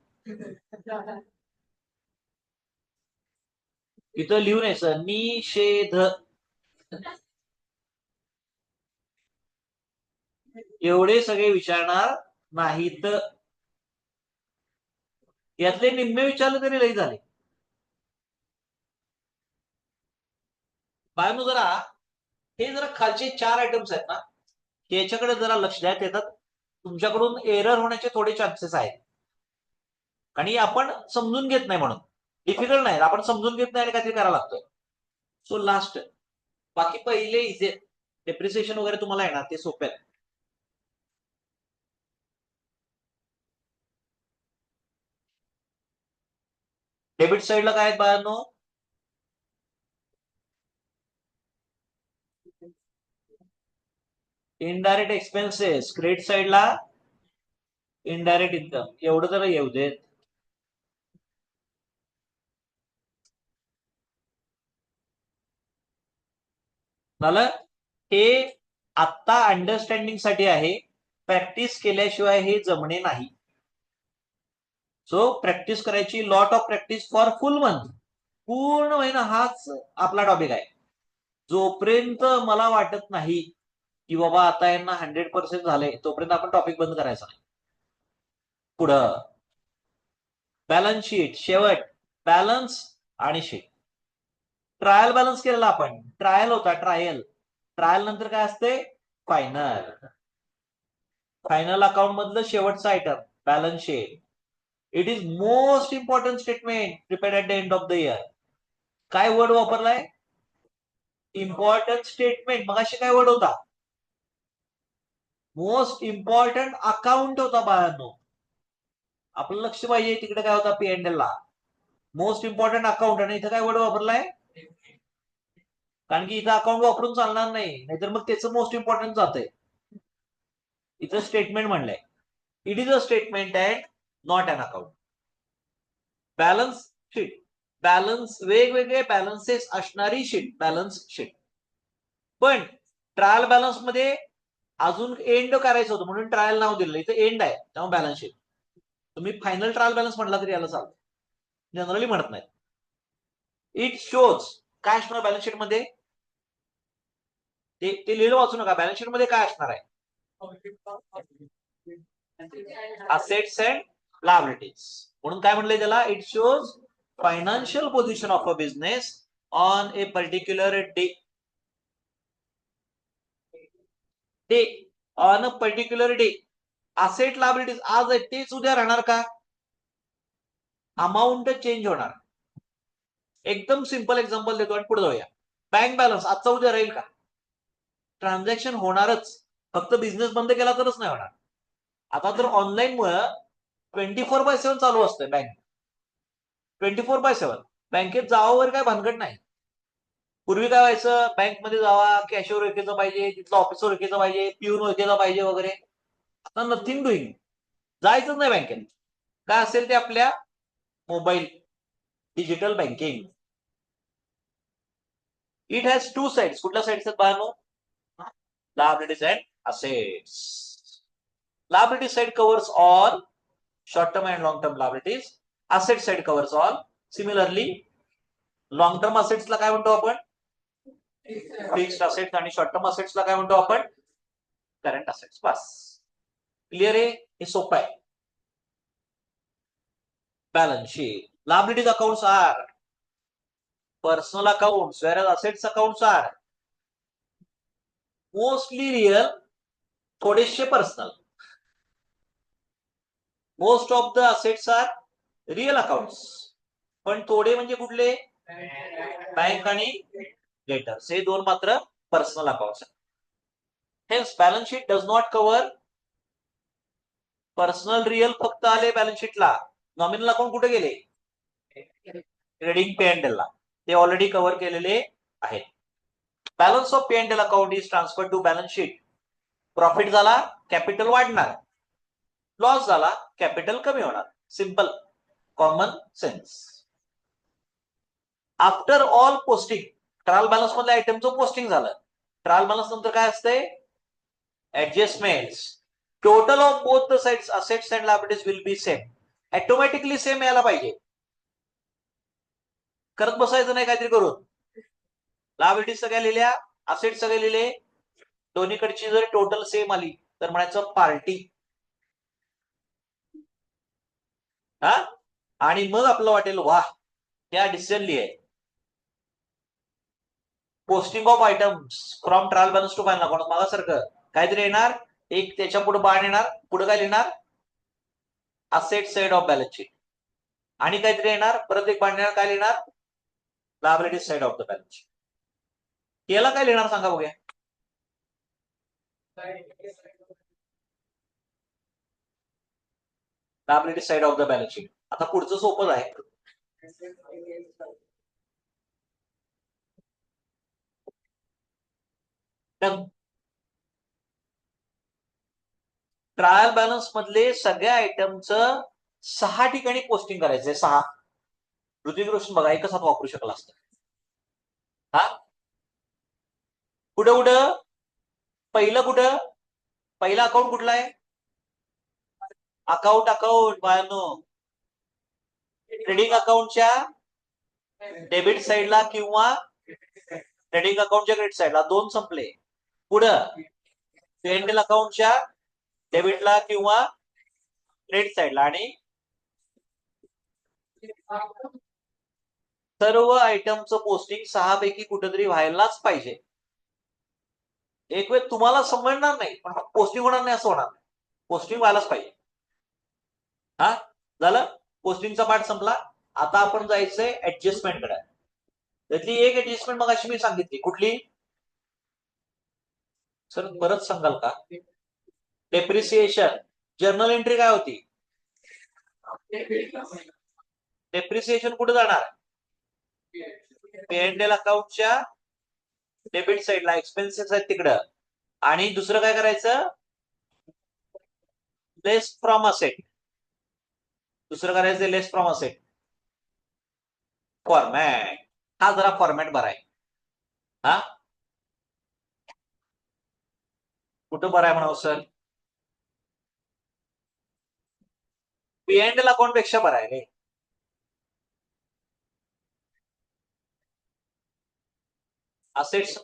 A: इथं लिहून यायचं निषेध. एवढे सगळे विचारणार नाहीत, यातले निम्मे विचारले तरी लई झाले. बायनो जरा हे जरा खालचे 4 आयटम्स आहेत ना, याच्याकडे जरा लक्ष द्या. येतात तुमच्याकडून एरर होण्याचे थोडे चान्सेस आहेत, आणि आपण समजून घेत नाही म्हणून. डिफिकल्ट नाही, आपण समजून घेत नाही आणि काहीतरी करायला लागतोय. सो लास्ट, बाकी पहिले इथे डेप्रिसिएशन वगैरे तुम्हाला येणार ते सोपे आहेत. डेबिट साइडला काय आहेत बाळांनो, इनडायरेक्ट एक्सपेन्सेस. क्रेडिट साइडला इनडायरेक्ट इन्कम. एवढं जरा येऊ देत. झालं. हे आत्ता अंडरस्टँडिंग साठी आहे, प्रॅक्टिस केल्याशिवाय हे जमणे नाही. सो प्रॅक्टिस करायची, lot of practice for full month. पूर्ण महिना हाच आपला टॉपिक आहे. जोपर्यंत मला वाटत नाही की बाबा आता यांना 100% झाले, तोपर्यंत आपण टॉपिक बंद करायचा नाही. पुढं बॅलन्स शीट, शेवट बॅलन्स आणि शीट. ट्रायल बॅलन्स केलेला आपण, ट्रायल होता, ट्रायल. ट्रायल नंतर काय असते, फायनल. फायनल अकाउंट मधलं शेवटचं item balance sheet. It is most important statement prepared at the end of the year. काय वर्ड वापरलाय, इम्पॉर्टंट स्टेटमेंट. मग अशी काय वर्ड होता, मोस्ट इम्पॉर्टंट अकाउंट होता बाळांनो. आपलं लक्ष पाहिजे तिकडे काय होता, पीएनएल ला मोस्ट इम्पॉर्टंट अकाउंट. आणि इथं काय वर्ड वापरलाय, कारण की इथं अकाउंट वापरून चालणार नाही, नाहीतर मग त्याचं मोस्ट इम्पॉर्टंट जातंय. इथं स्टेटमेंट म्हणलंय, it is a statement and not an account. Balance sheet, balance, वेगवेगळे बॅलन्सेस असणारी शीट, बॅलन्स शीट. पण ट्रायल बॅलन्स मध्ये अजून एंड करायचं होतं म्हणून ट्रायल नाव दिलं, इथं एंड आहे त्यामुळे बॅलन्स शीट. तुम्ही फायनल ट्रायल बॅलन्स म्हटला तरी याला चालतं, जनरली म्हणत नाही. इट शोज, काय असणार बॅलन्स शीट मध्ये, ते लिहिलं वाचू नका. बॅलन्स शीट मध्ये काय असणार आहे, असेट्स अँड लायबिलिटीज. म्हणून काय म्हणलंय त्याला, it shows financial position of a business on A particular day on a particular day. Asset liabilities आज आहे तेच उद्या राहणार का, अमाऊंट चेंज होणार. एकदम सिंपल एक्झाम्पल देतो आणि पुढे जाऊया. बँक बॅलन्स आजचा उद्या राहील का, ट्रान्झॅक्शन होणारच, फक्त बिझनेस बंद केला तरच नाही होणार. आता तर ऑनलाईन मुळे 24/7 चालू असतंय बँक, 24/7. बँकेत जावं वगैरे काय भानगड नाही. पूर्वी काय व्हायचं, बँकमध्ये जावा, कॅशियर ओळखीचं पाहिजे, तिथलं ऑफिसर ओळखीचं पाहिजे, पिऊन ओळखीचं पाहिजे वगैरे. आता नथिंग डुईंग, जायचंच नाही बँकेत. काय असेल ते आपल्या mobile, digital banking. It has two sides. कुठल्या साइड्स आहेत बाळांनो? Liabilities and assets. Liability side covers all short term and long term liabilities. Asset side covers all. Similarly, long term assets ला काय म्हणतो आपण? Fixed assets. आणि short term assets ला काय म्हणतो आपण? Current assets. बस क्लिअर आहे. हे सोपं आहे. Balance sheet. Liabilities accounts are personal accounts, whereas assets accounts are mostly real, थोडेसे personal. Most of the assets are real accounts, पण थोडे म्हणजे कुठले? बँक आणि डेटर्स, हे दोन मात्र personal accounts. Hence balance sheet does not cover personal real. फक्त आले बॅलन्स शीटला. नॉमिनल अकाउंट कुठे गेले? ट्रेडिंग पे अँड ला. ते ऑलरेडी कव्हर केलेले आहेत. Balance of P and L account is transfer to balance sheet. Profit झाला, कॅपिटल वाढणार. लॉस झाला, कॅपिटल कमी होणार. Simple, common sense. After all posting, trial balance मधल्या आयटमचं पोस्टिंग झालं. ट्रायल बॅलन्स नंतर काय असते? Adjustments. Total of both the sides assets and liabilities will be same. Automatically same यायला पाहिजे. करत बसायचं नाही काहीतरी करून. लायबिलिटीज सगळ्या लिहिल्या, असेट्स सगळे लिहिले, दोन्हीकडची जर टोटल सेम आली तर म्हणायचं पार्टी. हा, आणि मग आपलं वाटेल वा, त्या डिसिजन लिहाय. Posting of items from trial balance to final account. मागासारखं काहीतरी येणार, एक त्याच्या पुढे बाण येणार, पुढे काय लिहिणार? Asset side of balance sheet. आणि काहीतरी येणार, परत एक बाण येणार, काय लिहिणार? Liability side of the balance sheet. याला काय लिहिणार सांगा बघूया? Liability side of the balance sheet. आता पुढचं सोपं आहे. ट्रायल बॅलन्स मधले सगळ्या आयटमचं 6 ठिकाणी पोस्टिंग करायचंय. 6. ऋतिक रोशन बघा एकच हात वापरू शकला असतं. हा, कुठं कुठं? पहिलं कुठं? पहिला अकाउंट कुठला आहे? अकाउंट बाळांनो, ट्रेडिंग अकाउंटच्या डेबिट साइडला किंवा ट्रेडिंग अकाउंटच्या क्रेडिट साइडला. दोन संपले. पुढं पेएनएल अकाउंटच्या डेबिटला किंवा क्रेडिट साइडला. आणि सर्व आयटमचं पोस्टिंग 6 पैकी कुठेतरी व्हायलाच पाहिजे. एक वेळ तुम्हाला समजणार नाही, पण पोस्टिंग होणार नाही असं होणार. पोस्टिंग व्हायलाच पाहिजे. हा, झालं. पोस्टिंगचा पार्ट संपला. आता आपण जायचंय ऍडजस्टमेंट कडे. त्यातली एक ऍडजस्टमेंट मग अशी मी सांगितली. कुठली सर, परत सांगाल का? डेप्रिसिएशन. जर्नल एंट्री काय होती? डेप्रिसिएशन कुठे जाणार? पेएनएल अकाउंटच्या डेबिट साइडला, एक्सपेन्सेस आहेत तिकडं. आणि दुसरं काय करायचं? Less from asset. दुसरं करायचं लेस फ्रॉम असेट. फॉर्मॅट. हा जरा फॉर्मॅट बरा आहे. हा, कुठं बरं आहे म्हणावं सर? पीएनएल अकाउंट पेक्षा बरं आहे रे. असेट्स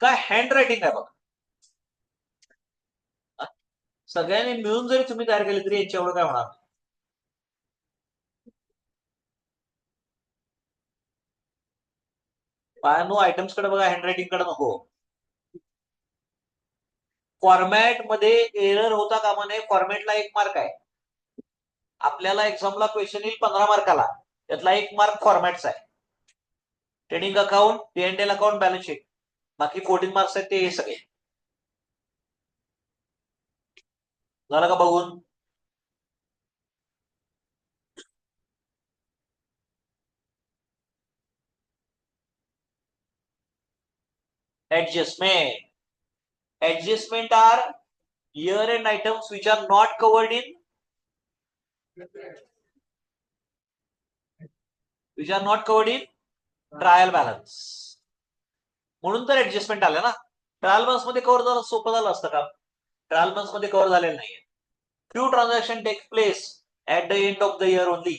A: काय हँड रायटिंग आहे बघ. सगळ्यांनी मिळून जरी तुम्ही तयार केली तरी याच्या एवढं काय होणार? पायानो आयटम्स कडे बघा, हँड रायटिंग कडे नको. फॉर्मॅट मध्ये एरर होता कामा नये. फॉर्मॅटला 1 मार्क आहे. आपल्याला एक्झामला क्वेश्चन येईल 15 मार्काला, त्यातला 1 मार्क फॉर्मॅटचा आहे. Trading account, PNL account, balance sheet. बाकी 14 मार्क्स आहेत ते हे सगळे. झालं का बघून? Adjustment. Adjustment are year end items which are not covered in trial balance. म्हणून तर ऍडजस्टमेंट आलं ना. ट्रायल बॅलन्स मध्ये कव्हर झालं, सोपं झालं असतं का? ट्रायल बॅलन्स मध्ये कव्हर झालेलं नाहीये. Few transaction take place at the end of the year only.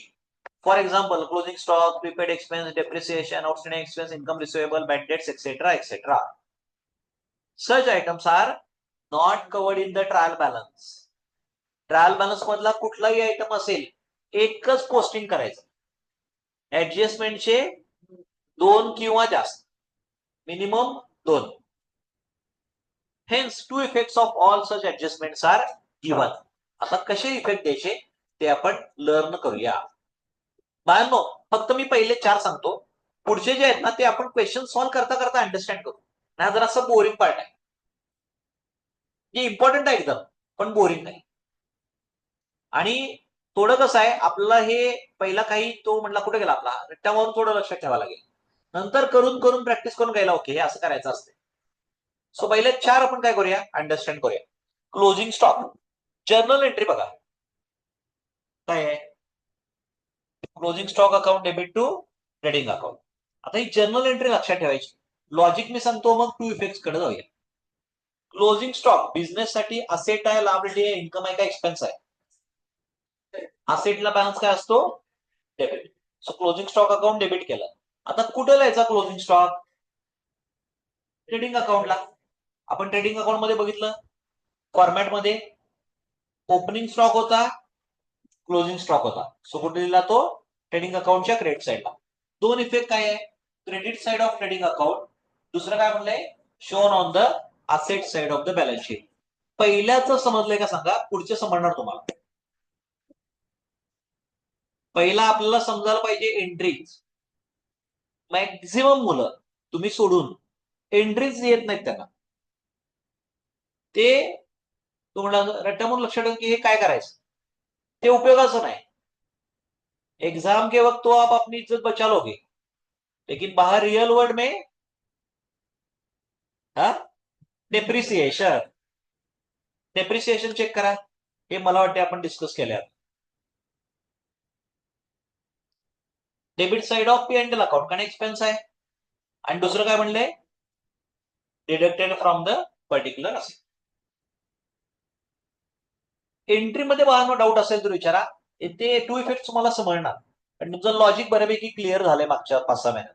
A: For example, closing stock, prepaid expense, depreciation, outstanding expense, income receivable, bad debts, etcetera etcetera. Such items are not covered in the trial balance. Trial balance मधला कुठलाही item असेल, एकच posting करायचं. ऍडजस्टमेंटचे 2 किंवा जास्त, minimum 2. Hence, 2 effects of all such adjustments are given. आता कसे effect द्यायचे ते आपण लर्न करूया. बाळांनो, फक्त मी पहिले 4 सांगतो. पुढचे जे आहेत ना ते आपण क्वेश्चन सॉल्व्ह करता करता अंडरस्टँड करू. नाही जर असं बोरिंग पार्ट आहे, जे इम्पॉर्टंट आहे एकदम, पण बोरिंग नाही. आणि थोडं कसं आहे, आपल्याला हे पहिला काही तो म्हटला कुठे गेला आपला, त्यावरून थोडं लक्षात ठेवावं लागेल. नंतर करून करून प्रॅक्टिस करून घ्यायला ओके हे असं करायचं असते. सो पहिले 4 आपण काय करूया, अंडरस्टँड करूया. क्लोजिंग स्टॉक, जर्नल एंट्री बघा काय आहे. Closing stock account debit to trading account. आता ही जर्नल एंट्री लक्षात ठेवायची. लॉजिक मी सांगतो, मग 2 इफेक्ट्स कडे जाऊया. क्लोजिंग स्टॉक बिझनेस साठी असेट आहे, लायबिलिटी आहे, इन्कम आहे का एक्सपेन्स आहे? असेटला बॅलन्स काय असतो? Debit. So closing stock account debit केलं. आता कुठे लिहायचा क्लोजिंग स्टॉक? ट्रेडिंग अकाउंटला. आपण ट्रेडिंग अकाउंट मध्ये बघितलं, फॉर्मॅट मध्ये ओपनिंग स्टॉक होता, क्लोजिंग स्टॉक होता. सो कुठे दिला तो? ट्रेडिंग अकाउंटच्या क्रेडिट साईडला. 2 इफेक्ट काय आहे? Credit side of trading account, दुसरं काय म्हणलंय? Shown on the asset side of the balance sheet. पहिल्याच समजलंय का सांगा, पुढचे समजणार तुम्हाला. पहिला आपल्याला समजायला पाहिजे एंट्रीज. मॅक्झिमम मुलं तुम्ही सोडून एंट्रीज येत नाहीत त्यांना. ते तुम्हाला रट्टा म्हणून लक्षात ठेवून की हे काय करायचं, ते उपयोगाचं नाही. एग्जाम के वक्त तो आप अपनी इज्जत बचा लोगे, लेकिन बाहर रियल वर्ल्ड में डेप्रिसिएशन. डेप्रिसिएशन चेक करा, हे मला वाटते आपण डिस्कस केल्या. Debit side of P and L account कारण एक्सपेन्स आहे, आणि दुसरं काय म्हणलंय? Deducted from the particular asset. Entry मध्ये बाळांनो डाऊट असेल तर विचारा, ते 2 इफेक्ट तुम्हाला समजणार. पण तुमचं लॉजिक बऱ्यापैकी क्लिअर झालंय मागच्या 5-6 महिन्यात.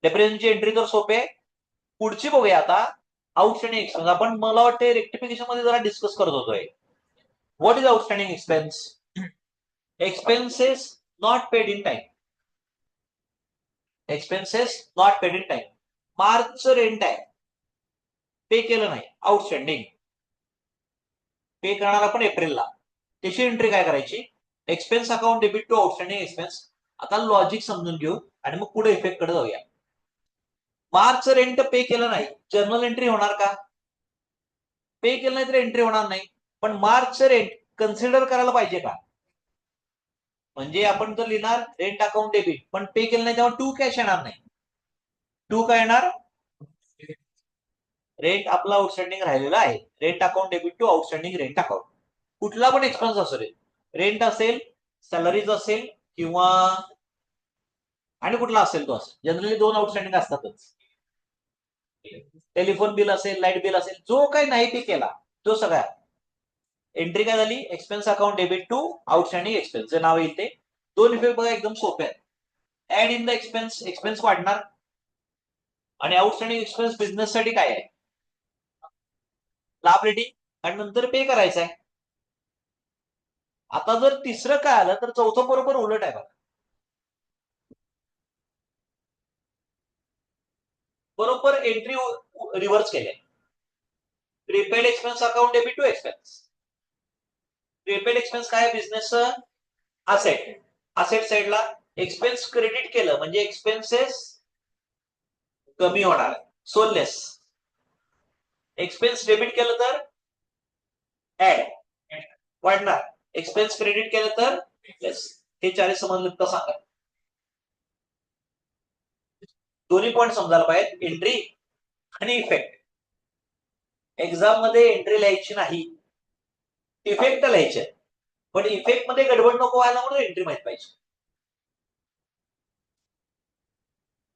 A: डेप्रिसिएशनची एंट्री तर सोपे. पुढची बघूया आता, आउटस्टँडिंग एक्सपेन्स. आपण मला वाटते रेक्टिफिकेशन मध्ये जरा डिस्कस करत होतोय. What is outstanding expense? Expenses not paid in time. Expenses not paid in time. मार्चचं रेंट आहे, पे केलं नाही, आउटस्टँडिंग. पे करणार आपण एप्रिलला, त्याची एंट्री काय करायची? Expense account debit to outstanding expense. आता लॉजिक समजून घेऊ आणि मग पुढे इफेक्ट कडे जाऊया. मार्चचं रेंट पे केलं नाही, जर्नल एंट्री होणार का? पे केलं नाही तर एंट्री होणार नाही. पण मार्चचं रेंट कन्सिडर करायला पाहिजे का? म्हणजे आपण तर लिहिणार रेंट अकाउंट डेबिट, पण पे केलं नाही तेव्हा 2 कॅश येणार नाही. 2 काय येणार? रेंट आपला आउटस्टँडिंग राहिलेला आहे. Rent account debit to outstanding rent account. कुठला पण एक्सपेन्स असू दे, रेंट असेल, सॅलरीज असेल, किंवा आणि कुठला असेल तो असेल. जनरली 2 आउटस्टँडिंग असतातच. टेलिफोन बिल असेल, लाईट बिल असेल, जो काही नाही पे केला तो सगळ्या एंट्री काय झाली? Expense account debit to outstanding expense. जे नाव येईल ते. 2 इफेक्ट बघा एकदम सोपे आहेत. Add in the expense, expense वाढणार. आणि आउटस्टँडिंग एक्सपेन्स बिझनेस साठी काय आहे? लायबिलिटी, आणि नंतर पे करायचं आहे. आता जर तिसरं काय आलं तर चौथं बरोबर उलट आहे बघा. बरोबर एंट्री रिव्हर्स केल्या. Prepaid expense account debit to expense. Prepaid expense काय? Business asset. असेट साइडला एक्सपेन्स क्रेडिट केलं म्हणजे एक्सपेन्सेस कमी होणार, सो लेस. एक्सपेन्स डेबिट केलं तर ऍड वाढणार, एक्सपेन्स क्रेडिट केलं तर लेस. हे 4 समजलं तर सांगा. दोन्ही पॉईंट समजायला पाहिजे, एंट्री आणि इफेक्ट. एक्झाम मध्ये एंट्री लिहायची नाही, इफेक्ट लिहायचे, पण इफेक्ट मध्ये गडबड नको व्हायला म्हणून एंट्री माहित पाहिजे.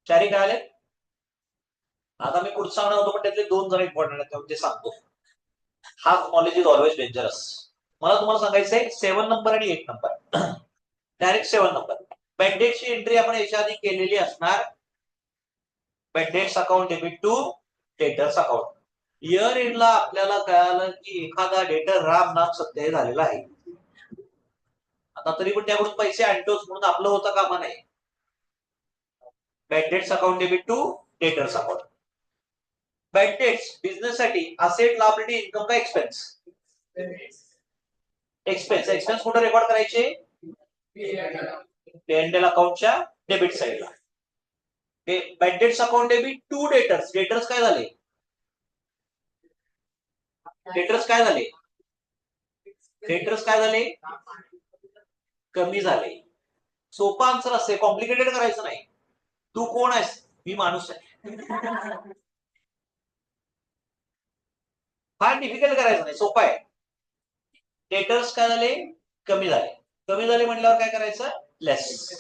A: चारी कळाले? आता मी पुढचं सांगणार होतो पण त्यातले 2 जण इम्पॉर्टंट आहेत ते सांगतो. Half knowledge is always dangerous. मला तुम्हाला सांगायचंय 7 नंबर आणि 8 नंबर. Direct 7 number. बँडेटची एंट्री आपण याच्या आधी केलेली असणार. Bad debts account debit to debtors account. Year एंडला आपल्याला कळालं की एखादा डेटर राम नाम सत्य झालेला आहे. आता तरी पण त्याकडून पैसे आणतोच म्हणून आपलं होतं कामा नाही. Bad debts account debit to debtors account. Bad debts business साठी असेट, लायबिलिटी, इन्कम का एक्सपेन्स? एक्सपेन्स. एक्सपेन्स कुठे रेकॉर्ड करायचे? P&L अकाउंटच्या डेबिट साईडला. Bad debts account debit to debtors. Debtors काय झाले? डेटर्स काय झाले? डेटर्स काय झाले? कमी झाले. सोपा आन्सर असते, कॉम्प्लिकेटेड करायचं नाही. तू कोण आहेस? मी माणूस आहे. फार डिफिकल्ट करायचं नाही, सोपा आहे. डेटर्स काय झाले? कमी झाले. कमी झाले म्हटल्यावर काय करायचं? लेस.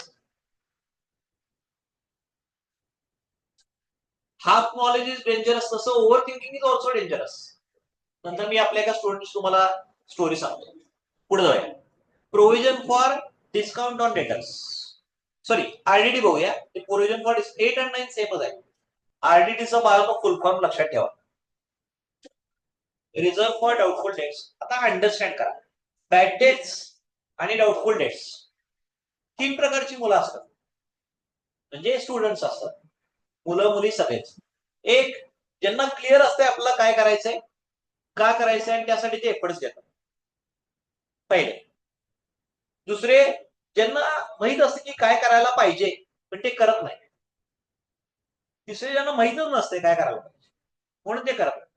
A: हाफ नॉलेज इज डेंजरस, तसं over thinking is also dangerous. नंतर मी आपल्या एका स्टुडंट तुम्हाला स्टोरी सांगतो. पुढे जाऊया. Provision for discount on debtors. Sorry, RDD बघूया. प्रोव्हिजन फॉर 8 आणि 9 सेमच आहे. आरडीडीचं बाळाचं फुल फॉर्म लक्षात ठेवा. Reserve for doubtful debts. आता अंडरस्टँड करा, बॅड डेट्स आणि डाऊटफुल डेट्स 3 प्रकारची मुलं असतात, म्हणजे स्टुडंट्स असतात. मुलं मुली सगळेच. एक, ज्यांना क्लिअर असते आपल्याला काय करायचंय, का करायचंय, आणि त्यासाठी ते एफर्ट्स घेतात, पहिले. दुसरे, ज्यांना माहित असते की काय करायला पाहिजे पण ते करत नाही. तिसरे, ज्यांना माहितच नसते काय करायला पाहिजे म्हणून ते करत नाही.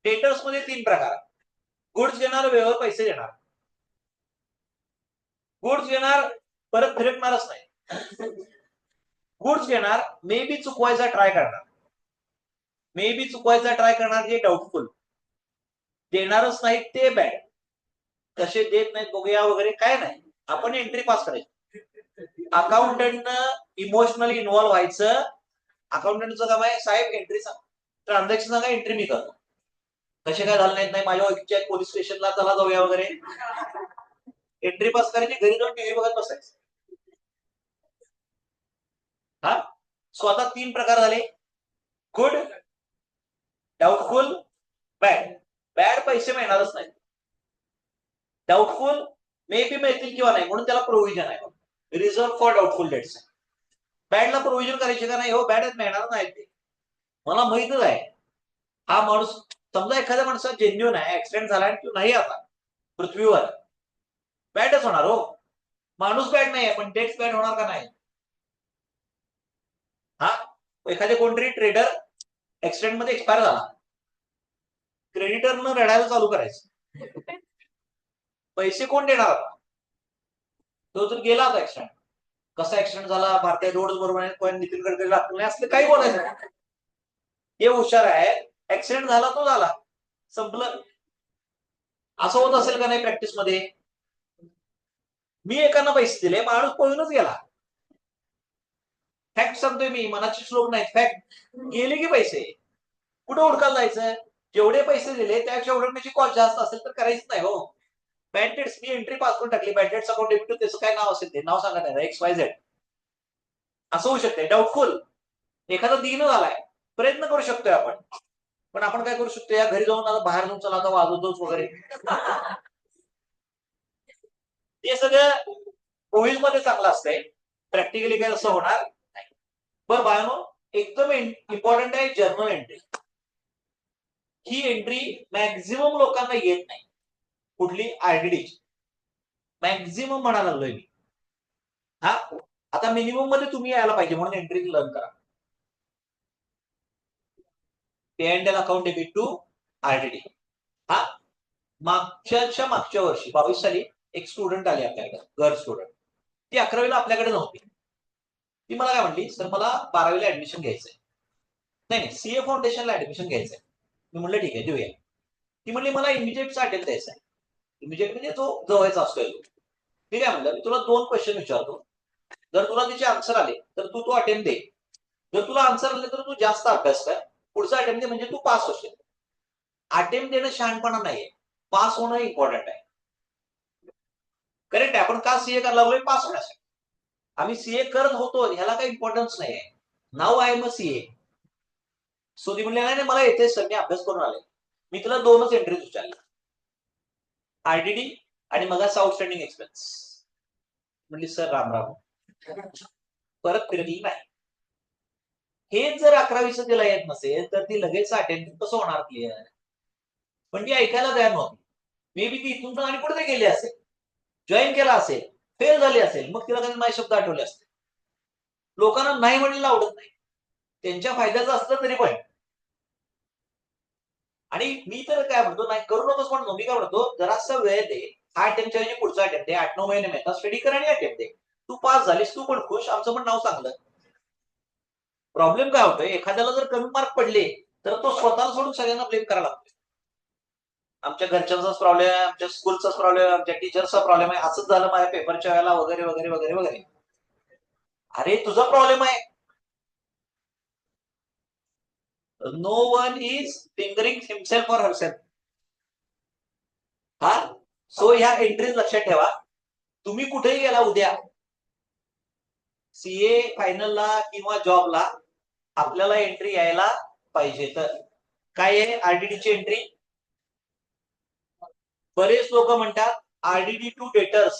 A: डेटर्स मध्ये 3 प्रकार. गुड्स घेणार, वेळेवर पैसे देणार. गुड्स घेणार, परत फिरकणारच नाही. गुड्स घेणार, मे बी चुकवायचा ट्राय करणार. मे बी चुकवायचा ट्राय करणार, हे डाऊटफुल. देणारच नाही ते बॅड. कसे देत नाहीत बघूया वगैरे काय नाही, आपण एंट्री पास करायची. अकाउंटंटनं इमोशनली इन्व्हॉल्व्ह व्हायचं. अकाउंटंटचं काम आहे, साहेब एंट्री सांग, ट्रान्झॅक्शन सांगा, एंट्री मी करतो. कसे काय झाले नाहीत, नाही माझ्या ओळखीच्या पोलीस स्टेशनला चला जाऊया वगैरे. एंट्री पास करायची, घरी जाऊन टीव्ही बघत बसायचं. हा, सो आता 3 प्रकार झाले. Good, doubtful, bad. बॅड पैसे मिळणारच नाही. डाऊटफुल मे बी मिळतील किंवा नाही, म्हणून त्याला प्रोव्हिजन आहे. Reserve for doubtful debts. बॅडला प्रोव्हिजन करायचे का नाही? हो, बॅड मिळणार नाही ते, मला माहितच आहे. हा माणूस, समजा एखाद्या माणसाचा जेन्युन आहे, ऍक्सिडेंट झाला आणि तू नाही आता पृथ्वीवर, बॅडच होणार. हो, माणूस बॅड नाही पण डेट्स बॅड होणार का नाही? हा, एखादे कोणतरी ट्रेडर ऍक्सिडेंट मध्ये एक्सपायर झाला, क्रेडिटरनं रडायला चालू करायचं. पैसे कोण देणार आता? तो जर गेला आता ऍक्सिडेंट, कसा ऍक्सिडेंट झाला, भारतीय रोड बरोबर आहे, नितीन गडकरी लागतो नाही, असलं काही बोलायचं. हे हुशार आहे, ऍक्सिडेंट झाला तो झाला, संपलं. असं होत असेल का नाही प्रॅक्टिस मध्ये? मी एकांना पैसे दिले, माणूस पळूनच गेला. फॅक्ट सांगतोय मी, मनाचे श्लोक नाही, फॅक्ट. गेले की पैसे, कुठं हुडकायला जायचं? जेवढे पैसे दिले त्यापेक्षा उडकण्याची कॉस्ट जास्त असेल तर करायचं नाही. हो, बँडेट्स मी एंट्री पास करून टाकली, बँडेट्स अकाउंट डेबिट, त्याचं काय नाव असेल ते नाव सांगा त्याला, XYZ. असं होऊ शकते. डाऊटफुल, एखादा दिन झालाय, प्रयत्न करू शकतोय आपण, पण आपण काय करू शकतो, या घरी जाऊन आता बाहेर जाऊन चला आता वाजवतोच वगैरे. ते सगळं ओव्हिल मध्ये चांगलं असतंय, प्रॅक्टिकली काय असं होणार नाही. बरं बाळांनो, एकदम इम्पॉर्टंट आहे जर्नल एंट्री. ही एंट्री मॅक्झिमम लोकांना येत नाही. कुठली? आरडीडी. मॅक्झिमम म्हणायला लागलोय मी. हा, आता मिनिमम मध्ये तुम्ही यायला पाहिजे म्हणून एंट्री लर्न करा. P&L account debit to RDD. हा, मागच्या वर्षी 22 साली एक स्टुडंट आली आपल्याकडे, गर्ल स्टुडंट. ती 11वीला आपल्याकडे नव्हती. ती मला काय म्हणली, सर मला 12वीला ऍडमिशन घ्यायचंय. नाही, सीए फाउंडेशनला ऍडमिशन घ्यायचंय. मी म्हणलं ठीक आहे देऊया. ती म्हणली मला इमिजिएटचा अटेम्प्ट द्यायचा आहे. इमिजिएट म्हणजे तो जवळचा असतोय. ठीक आहे म्हणलं, मी तुला 2 क्वेश्चन विचारतो. जर तुला त्याचे आन्सर आले तर तू तो अटेम्प्ट दे. जर तुला आन्सर आले तर तू जास्त अभ्यास कर. पुढचा अटेम्प्ट दे म्हणजे तू पास होशील. अटेम्प्ट देणं शहाणपणा नाहीये, पास होणं इम्पॉर्टंट आहे. करेक्ट आहे. आपण का सीए करायला लागलोय? पास होण्यासाठी. आम्ही सीए करत होतो ह्याला काही इम्पॉर्टन्स नाहीये. नाव I am a CA. So ती म्हणली नाही मला येते सर, मी अभ्यास करून आले. मी तुला 2च एंट्रीज विचारल्या, आरडीडी आणि मगाचा आउटस्टँडिंग एक्सपेन्स. म्हणली सर राम राम, परत फिरली नाही. हेच जर 11वीचं तिला येत नसेल तर ती लगेच अटेम्प्ट कसं होणार क्लिअर? पण ती ऐकायला तयार नव्हती. मे बी ती इथून आणि कुठे गेली असेल, जॉईन केला असेल, फेल झाली असेल, मग तिला काही माझे शब्द आठवले असते. लोकांना नाही म्हणलेलं आवडत नाही, त्यांच्या फायद्याचं असलं तरी पण. आणि मी तर काय म्हणतो, नाही करू नकोस म्हणतो. मी काय म्हणतो, जरासा वेळ दे. हा अटेम्प्टच्या ऐवजी पुढचा अटेम्प्ट दे. 8-9 महिने मेहनत स्टडी कर आणि अटेम्प्ट दे. तू पास झालीस, तू पण खुश, आमचं पण नाव चांगलं. प्रॉब्लेम काय होतोय, एखाद्याला जर कमी मार्क पडले तर तो स्वतःला सोडून सगळ्यांना ब्लेम करायला लागतो. आमच्या घरच्यांचाच प्रॉब्लेम आहे, आमच्या स्कूलचाच प्रॉब्लेम आहे, आमच्या टीचरचा प्रॉब्लेम आहे, असंच झालं माझ्या पेपरच्या वेळेला वगैरे वगैरे वगैरे वगैरे. अरे तुझा प्रॉब्लेम आहे. No one is fingering himself for herself. हा, सो ह्या एंट्रीज लक्षात ठेवा. तुम्ही कुठेही गेला उद्या सीए फायनलला किंवा जॉबला, आपल्याला एंट्री यायला पाहिजे. तर काय आहे आरडीडीची एंट्री? बरेच लोक म्हणतात आरडीडी टू डेटर्स,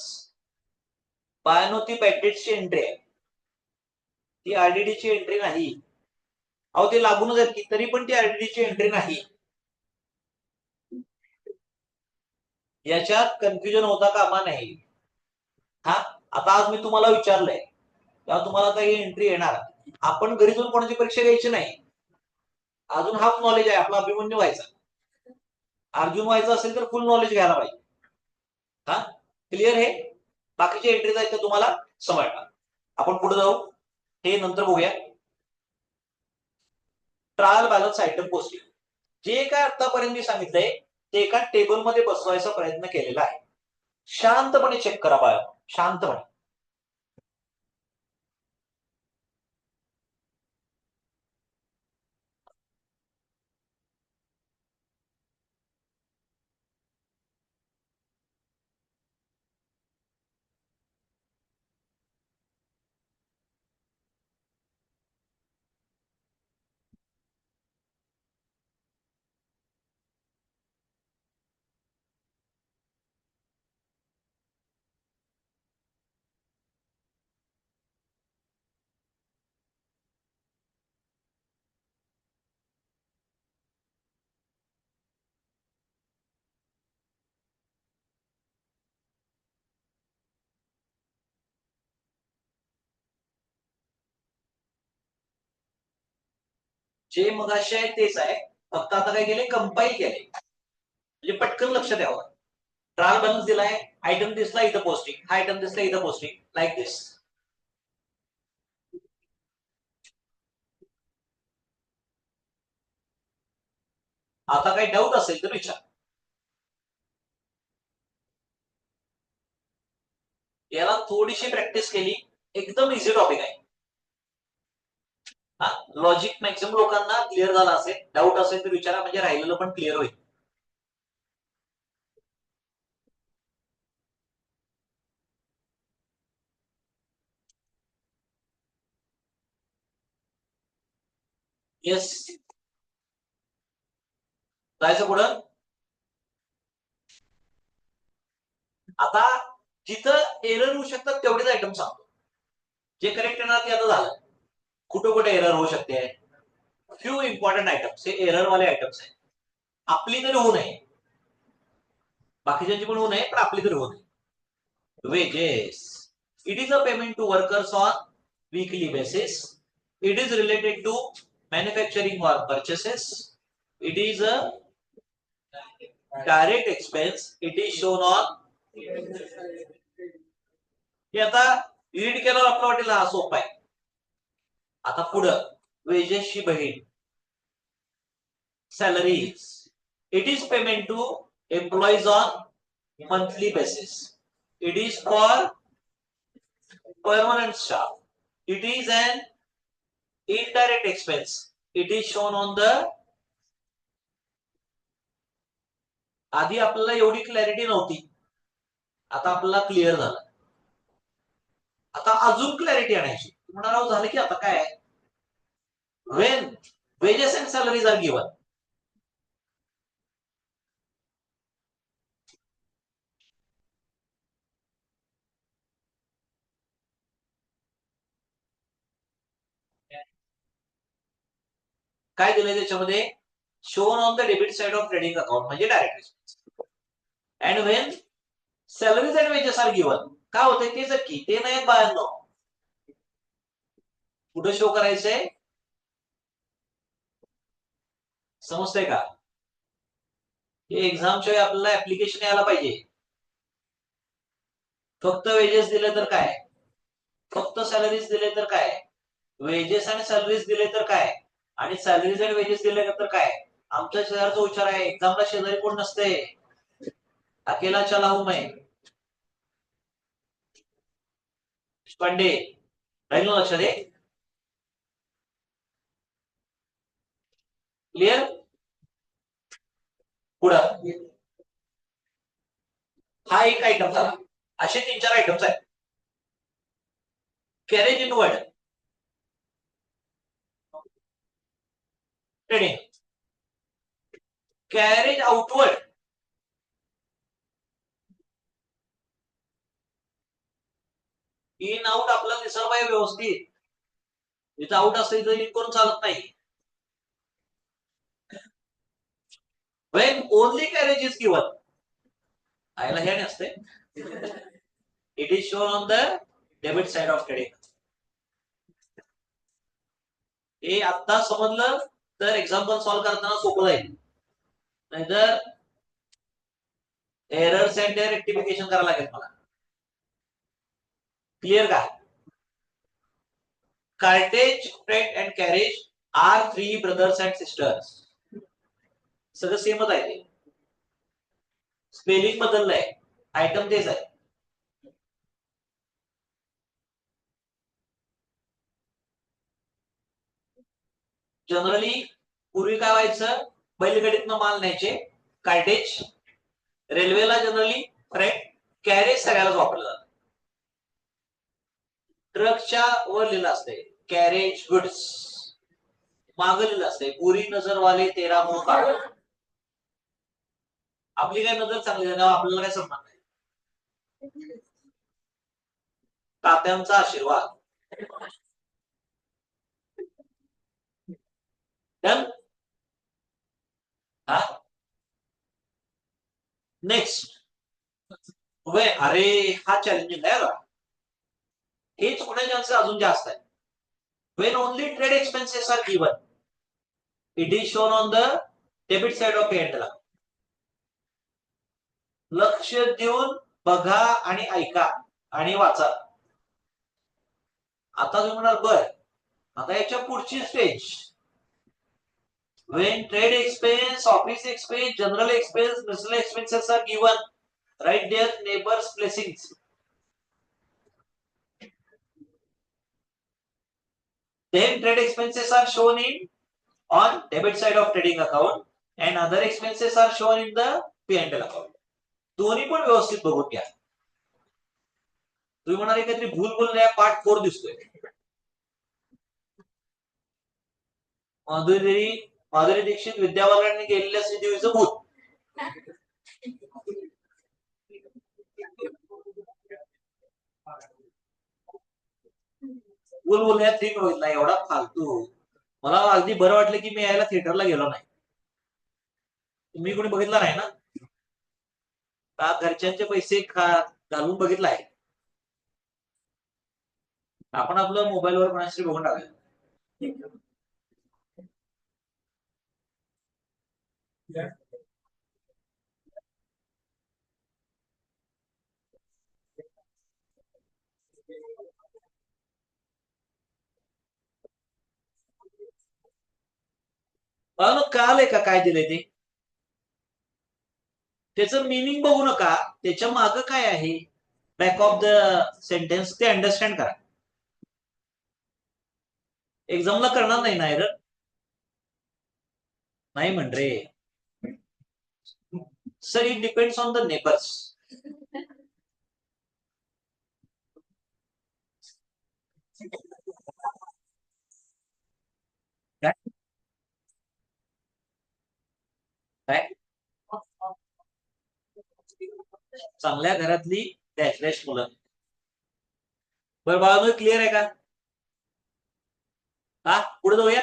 A: बायोनोती पॅकेटची एंट्री आहे. ती आरडीडीची एंट्री नाही. अहो ते लागूनच आहेत की, तरी पण ती आरडीडीची एंट्री नाही. याच्यात कन्फ्युजन होता कामा नाही. हा, आता आज मी तुम्हाला विचारलंय तेव्हा तुम्हाला काही एंट्री येणार. आपण घरी जाऊन कोणाची परीक्षा घ्यायची नाही. अजून हाफ नॉलेज आहे आपला, अभिमन्यू व्हायचा. अर्जुन व्हायचं असेल तर फुल नॉलेज घ्यायला पाहिजे. हा, क्लिअर आहे. बाकीचे एंट्रीज आहेत तर तुम्हाला समजणार. आपण पुढे जाऊ, हे नंतर बघूया. ट्रायल बॅलन्स आयटम पोस्टिंग, जे काय आतापर्यंत मी सांगितलंय ते एका टेबलमध्ये बसवायचा प्रयत्न केलेला आहे. शांतपणे चेक करा बाळा, शांतपणे. जे मगाशी आहे तेच आहे, फक्त आता काय केले, कंपाईल केले म्हणजे पटकन लक्ष द्यावं. ट्रायल बॅलन्स दिलाय, आयटम दिसला इथं पोस्टिंग, हा आयटम दिसला इथं पोस्टिंग, लाईक दिस. आता काही डाऊट असेल तर विचार. याला थोडीशी प्रॅक्टिस केली, एकदम इझी टॉपिक आहे. हा, लॉजिक मॅक्सिमम लोकांना क्लिअर झाला असेल. डाऊट असेल तर विचारा, म्हणजे राहिलेलं पण क्लिअर होईल. येस, जायचं पुढं. आता जिथं एरर होऊ शकतात तेवढेच आयटम सांगतो. जे करेक्ट येणार ते आता झालं. कुठं कुठे एरर होऊ शकते, फ्यू इम्पॉर्टंट आयटम्स, हे एरर वाले आयटम्स आहेत. आपली तरी होऊ नये, बाकीच्यांची पण होऊ नये, पण आपली तरी होऊ नये. Wages. It is a payment to workers on weekly basis. It is related to manufacturing or purchases. It is a direct expense. It is shown on. हे आता रीड केल्यावर आपलं वाटेल हा सोपा आहे. आता पुढं वेजेसची बहीण, salaries. It is payment to employees on monthly basis. It is for permanent staff. It is an indirect expense. It is shown on the. आधी आपल्याला एवढी क्लॅरिटी नव्हती, आता आपल्याला क्लिअर झालं. आता अजून क्लॅरिटी आणायची. म्हणाल झालं की आता काय, when wages and salaries are given, काय दिलंय त्याच्यामध्ये, shown on the debit side of trading account म्हणजे direct expense. And when salaries and wages are given, काय होतंय तेच की, ते नाही बायांनो, कुठं शो करायचंय, समजतंय का? हे एक्झामच्या वेळी आपल्याला ऍप्लिकेशन यायला पाहिजे. फक्त वेजेस दिले तर काय, फक्त सॅलरीज दिले तर काय, वेजेस आणि सॅलरीज दिले तर काय, आणि सॅलरीज आणि वेजेस दिले तर काय. आमच्या शेजारचा उच्चार आहे, एक्झामला शेजारी कोण नसते, अकेला चला हूं मैं. पांडे राहील ना लक्षात आहे, क्लिअर. पुढं हा एक आयटम झाला, असे 3-4 आयटम्स आहेत. Carriage inward trading, carriage outward in out आपल्याला दिसलं पाहिजे व्यवस्थित. इथं आउट असतं इथं इन करून चालत नाही. When only carriage is given, आयला हे नसते, it is shown on the debit side of trading. हे आता समजलं तर एक्झाम्पल सॉल्व्ह करताना सोपं जाईल, नाहीतर एरर्स अँड रेक्टिफिकेशन करायला लागेल मला. क्लिअर का? Cartage, freight and carriage are 3 brothers and sisters. सगळं सेमच आहे, ते स्पेलिंग बदललंय, आयटम तेच आहे. जनरली पूर्वी काय व्हायचं, बैलगाडीतनं माल न्यायचे, कार्टेज. रेल्वेला जनरली फ्रेट, कॅरेज सगळ्यालाच वापरलं जातं. ट्रकच्या वर लिहिलं असते कॅरेज गुड्स, मागं लिहिलं असते पुरी नजर वाले तेरा मुंह काढो. आपली काय नजर चांगली आहे ना, आपल्याला काय समजणार नाही. तात्यांचा आशीर्वाद. डन. हा नेक्स्ट, अरे हा चॅलेंजिंग आहे का, हेच होण्याचे चान्सेस अजून जास्त आहे. When only trade expenses are given, it is shown on the debit side of P&L. लक्ष देऊन बघा आणि ऐका आणि वाचा. आता तुम्ही म्हणाल बर, आता याच्या पुढची stage, when trade expense, office expense, general expense, personal expenses are given, write their neighbors blessings. Then trade expenses are shown in on debit side of trading account and other expenses are shown in the P&L account. दोन्ही पण व्यवस्थित बघून घ्या. तुम्ही म्हणाले काहीतरी भूल बोलल्या, पार्ट 4 दिसतोय. माधुरी दीक्षित विद्या बालनांनी गेलेल्या श्रीदेवीचं भूत. भूल बोलण्या 3 बघितला, एवढा फालतू. मला अगदी बरं वाटलं की मी यायला थिएटरला गेलो नाही. तुम्ही कोणी बघितला नाही ना, का घरच्यांचे पैसे घालून बघितलाय. आपण आपलं मोबाईलवर कोणाशी बघून टाकायचं. कळालंय का काय दिलंय ते? त्याचं मिनिंग बघू नका, त्याच्या मागं काय आहे बॅक ऑफ द सेंटेन्स ते अंडरस्टँड करा. एक्झामला करणार नाही ना एरर? नाही म्हण रे sir, it depends on the neighbours. काय चांगल्या घरातली डॅश डॅश मुलं. बरं बाळा, क्लिअर आहे का? हा, पुढे जाऊया.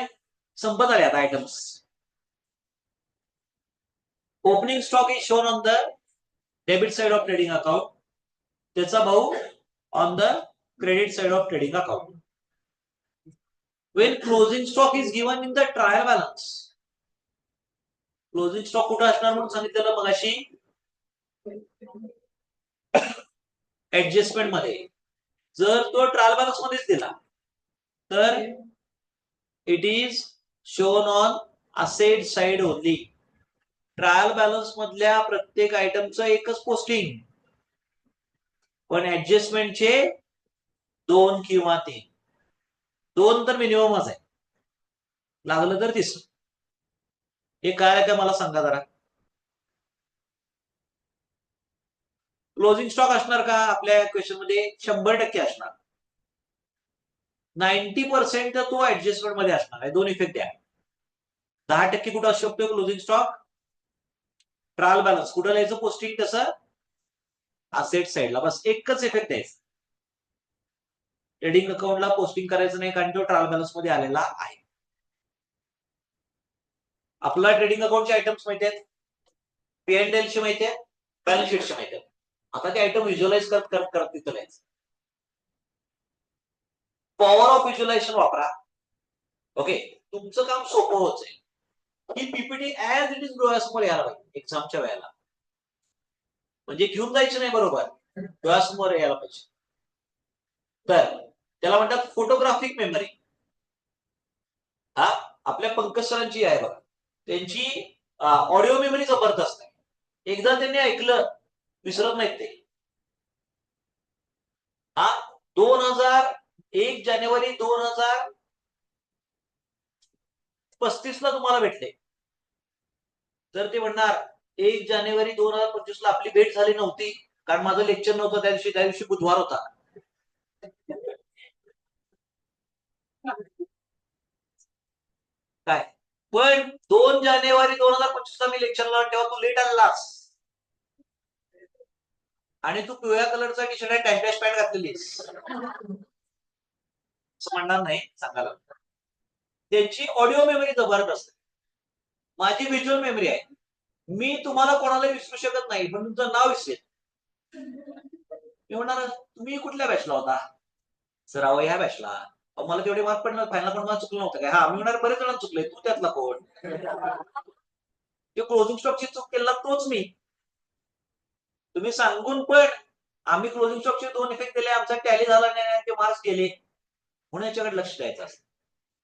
A: संपत आले आता items. Opening stock is shown on the debit side of trading account. त्याचा भाऊ on the credit side of trading account. Wien closing stock is given in the trial balance. Closing stock कुठे असणार म्हणून सांगितलेलं मगाशी? ऍडजस्टमेंट मध्ये. जर तो ट्रायल बॅलन्स मध्येच दिला तर it is shown on asset side only. Trial balance मधल्या प्रत्येक आयटमचं एकच पोस्टिंग, पण ऍडजस्टमेंटचे 2 किंवा 3. 2 तर मिनिममच आहे, लागलं तर 3. हे काय का मला सांगा जरा. क्लोजिंग स्टॉक असणार का आपल्या क्वेश्चन मध्ये? 100% असणार. 90% तर तो ऍडजस्टमेंट मध्ये असणार आहे. 2 इफेक्ट आहे. 10% कुठं असू शकतो क्लोजिंग स्टॉक? Trial balance. कुठं लिहायचं पोस्टिंग तसं? असेट साईडला. बस एकच इफेक्ट आहे. ट्रेडिंग अकाउंटला पोस्टिंग करायचं नाही कारण तो ट्रायल बॅलन्स मध्ये आलेला आहे. आपला ट्रेडिंग अकाउंटचे आयटम्स माहिती आहेत, P&L ची माहिती आहे, बॅलन्स शीटची माहिती आहे. आता ते आयटम व्हिज्युअलाइज करत तिथं लिहायचं. पॉवर ऑफ व्हिज्युअलायझेशन वापरा. ओके, तुमचं काम सोपं होत जाईल. ही पीपीटी ऍज इट इज डोळ्यासमोर यायला पाहिजे एक्झामच्या वेळेला. म्हणजे घेऊन जायचं नाही, बरोबर, डोळ्यासमोर यायला पाहिजे. तर त्याला म्हणतात फोटोग्राफिक मेमरी. हा आपल्या पंकज सरांची आहे बघा, त्यांची ऑडिओ मेमरी जबरदस्त आहे. एकदा त्यांनी ऐकलं विसरत नाहीत ते. हा 1 जानेवारी 2035 ला तुम्हाला भेटले तर ते म्हणणार 1 जानेवारी 2025 ला आपली भेट झाली नव्हती कारण माझं लेक्चर नव्हतं त्या दिवशी बुधवार होता. काय पण 2 जानेवारी 2025 ला मी लेक्चरला तेव्हा तू लेट आलास आणि तू पिवळ्या कलरचा T shirt dash dash pant घातलेलीस असं म्हणणार नाही सांगायला. त्यांची ऑडिओ मेमरी जबरदस्त. माझी व्हिज्युअल मेमरी आहे. मी तुम्हाला कोणाला विसरू शकत नाही पण तुमचं नाव विसरेल. मी म्हणणार तुम्ही कुठल्या बॅचला होता? सर अहो ह्या बॅचला. मला तेवढे मार्क पडणार फायनल, पण मला चुकलं नव्हतं काय? हा, मी म्हणणार बरेच जण चुकले, तू त्यातला कोण? ते क्लोजिंग स्टॉकची चूक केला तोच मी. तुम्ही सांगून पण आम्ही क्लोजिंग स्टॉकचे 2 इफेक्ट दिले, आमचा टॅली झाला नाही, ते मार्क्स गेले म्हणून याच्याकडे लक्ष द्यायचं असतं.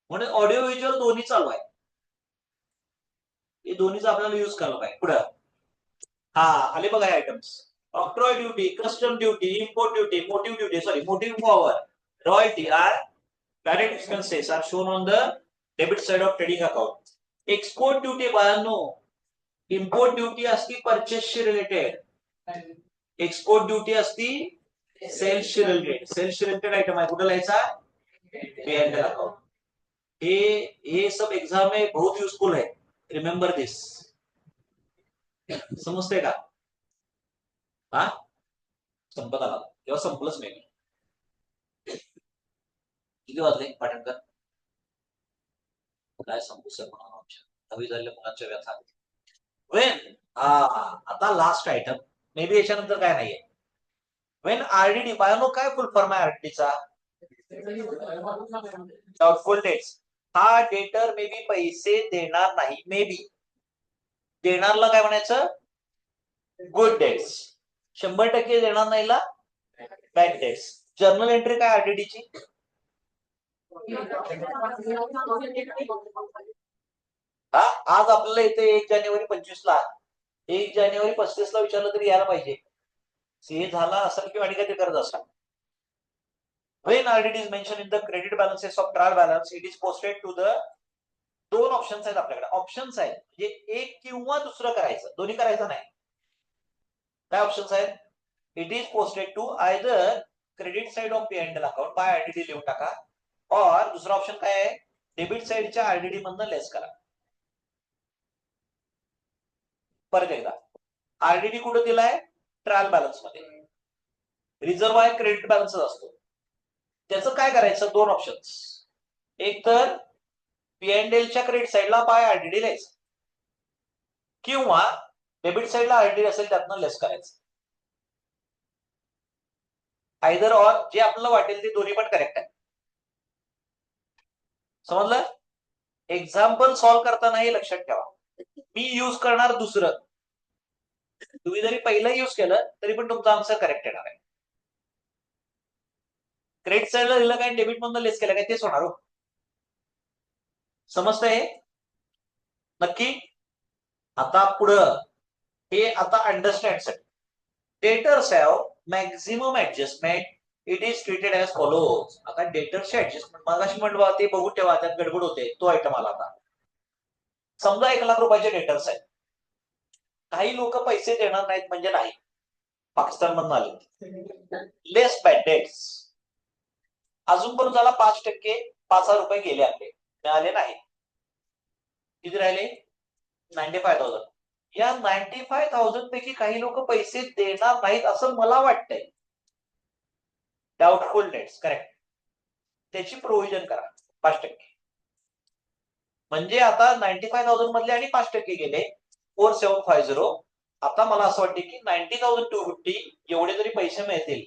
A: म्हणून ऑडिओ व्हिज्युअल दोन्ही चालू आहे. हे दोन्हीचा आपल्याला युज करायला पाहिजे. पुढं हा आले बघा items. Octroi duty, custom duty, import duty, motive duty, sorry motive power, royalty are direct expenses are shown on the debit side of trading account. Export duty बाळांनो, इम्पोर्ट ड्युटी असती परचेसशी रिलेटेड, एक्सपोर्ट ड्युटी असती सेल्सशी related. सेल्सशी related item आहे, कुठं लिहायचा? P&L account. हे सब exam में बहुत useful है, रिमेंबर दिस. समजते का? हा संपत आला तेव्हा संपलंच नाही. किती वाजले पाटणकर? काय सांगू सर म्हणा आमच्या 10वी झालेल्या मुलांच्या व्यथा. वेन आता लास्ट आयटम, मे बी याच्यानंतर काय नाहीये. वेन आरडीडी बायोनो, काय फुल फॉर्म आहे आरडीचा? Doubtful debts. हा डेटर मे बी पैसे देणार नाही, मे बी. देणारला काय म्हणायचं? Good debts. 100% देणार नाहीला बॅड डेट्स. जर्नल एंट्री काय आरडीडीची? हा, आज आपल्याला इथे 1 जानेवारी 25 ला, 1 जानेवारी 35 ला विचारलं तरी यायला पाहिजे. हे झाला असेल किंवा आणि काहीतरी करत असाल. When RDD is mentioned in the credit balances of trial balance, it is posted to the, दोन ऑप्शन्स आहेत आपल्याकडे, ऑप्शन्स आहेत म्हणजे एक किंवा दुसरं करायचं, दोन्ही करायचं नाही. काय ऑप्शन्स आहेत? It is posted to either credit side of P&L account by RDD लिहून टाका, और दुसरा ऑप्शन काय आहे, डेबिट साइडच्या आरडीडी मधनं लेस करा. परत एकदा, आरडीडी कुठे दिलाय? ट्रायल बॅलन्स मध्ये. रिझर्व्ह आहे क्रेडिट बॅलन्सच असतो. त्याचं काय करायचं? दोन ऑप्शन्स, एक तर P&Lच्या क्रेडिट साइडला बाय आरडीडी लिहायचं, किंवा डेबिट साइडला आरडीडी असेल त्यातनं लेस करायचं. आयदर ऑर, जे आपल्याला वाटेल ते दोन्ही पण करेक्ट आहे. समजलं? एक्झाम्पल सॉल्व्ह करताना हे लक्षात ठेवा, मी यूज करणार दुसरं, तुम्ही जरी पहिलं यूज केलं तरी पण तुमचा आन्सर करेक्ट येणार आहे. क्रेडिट साइडला दिलं काय, डेबिट मधनं लेस केलं काय, तेच होणार हो. समजतंय हे नक्की? आता पुढं हे आता अंडरस्टँड साठी, debtors have maximum adjustment, it is treated as follows. आता डेटर्सचे ऍडजस्टमेंट मगाशी म्हणवा ते बघून ठेवा, त्यात गडबड होते, तो आयटम आला. आता समजा 1,00,000 रुपयाचे डेटर्स आहेत, काही लोक पैसे देणार नाहीत म्हणजे नाही, पाकिस्तान मधून आले, लेस बॅड डेट्स. अजून पण झाला 5%, 5,000 रुपये गेले आपले, मिळाले नाही. किती राहिले? 95,000. या 95,000 पैकी काही लोक पैसे देणार नाहीत असं मला वाटतंय. Doubtful debts, correct. त्याची प्रोव्हिजन करा 5%. म्हणजे आता 95,000 मधले आणि 5% गेले, 4750. आता मला असं वाटते की 90,250 एवढे जरी पैसे मिळतील,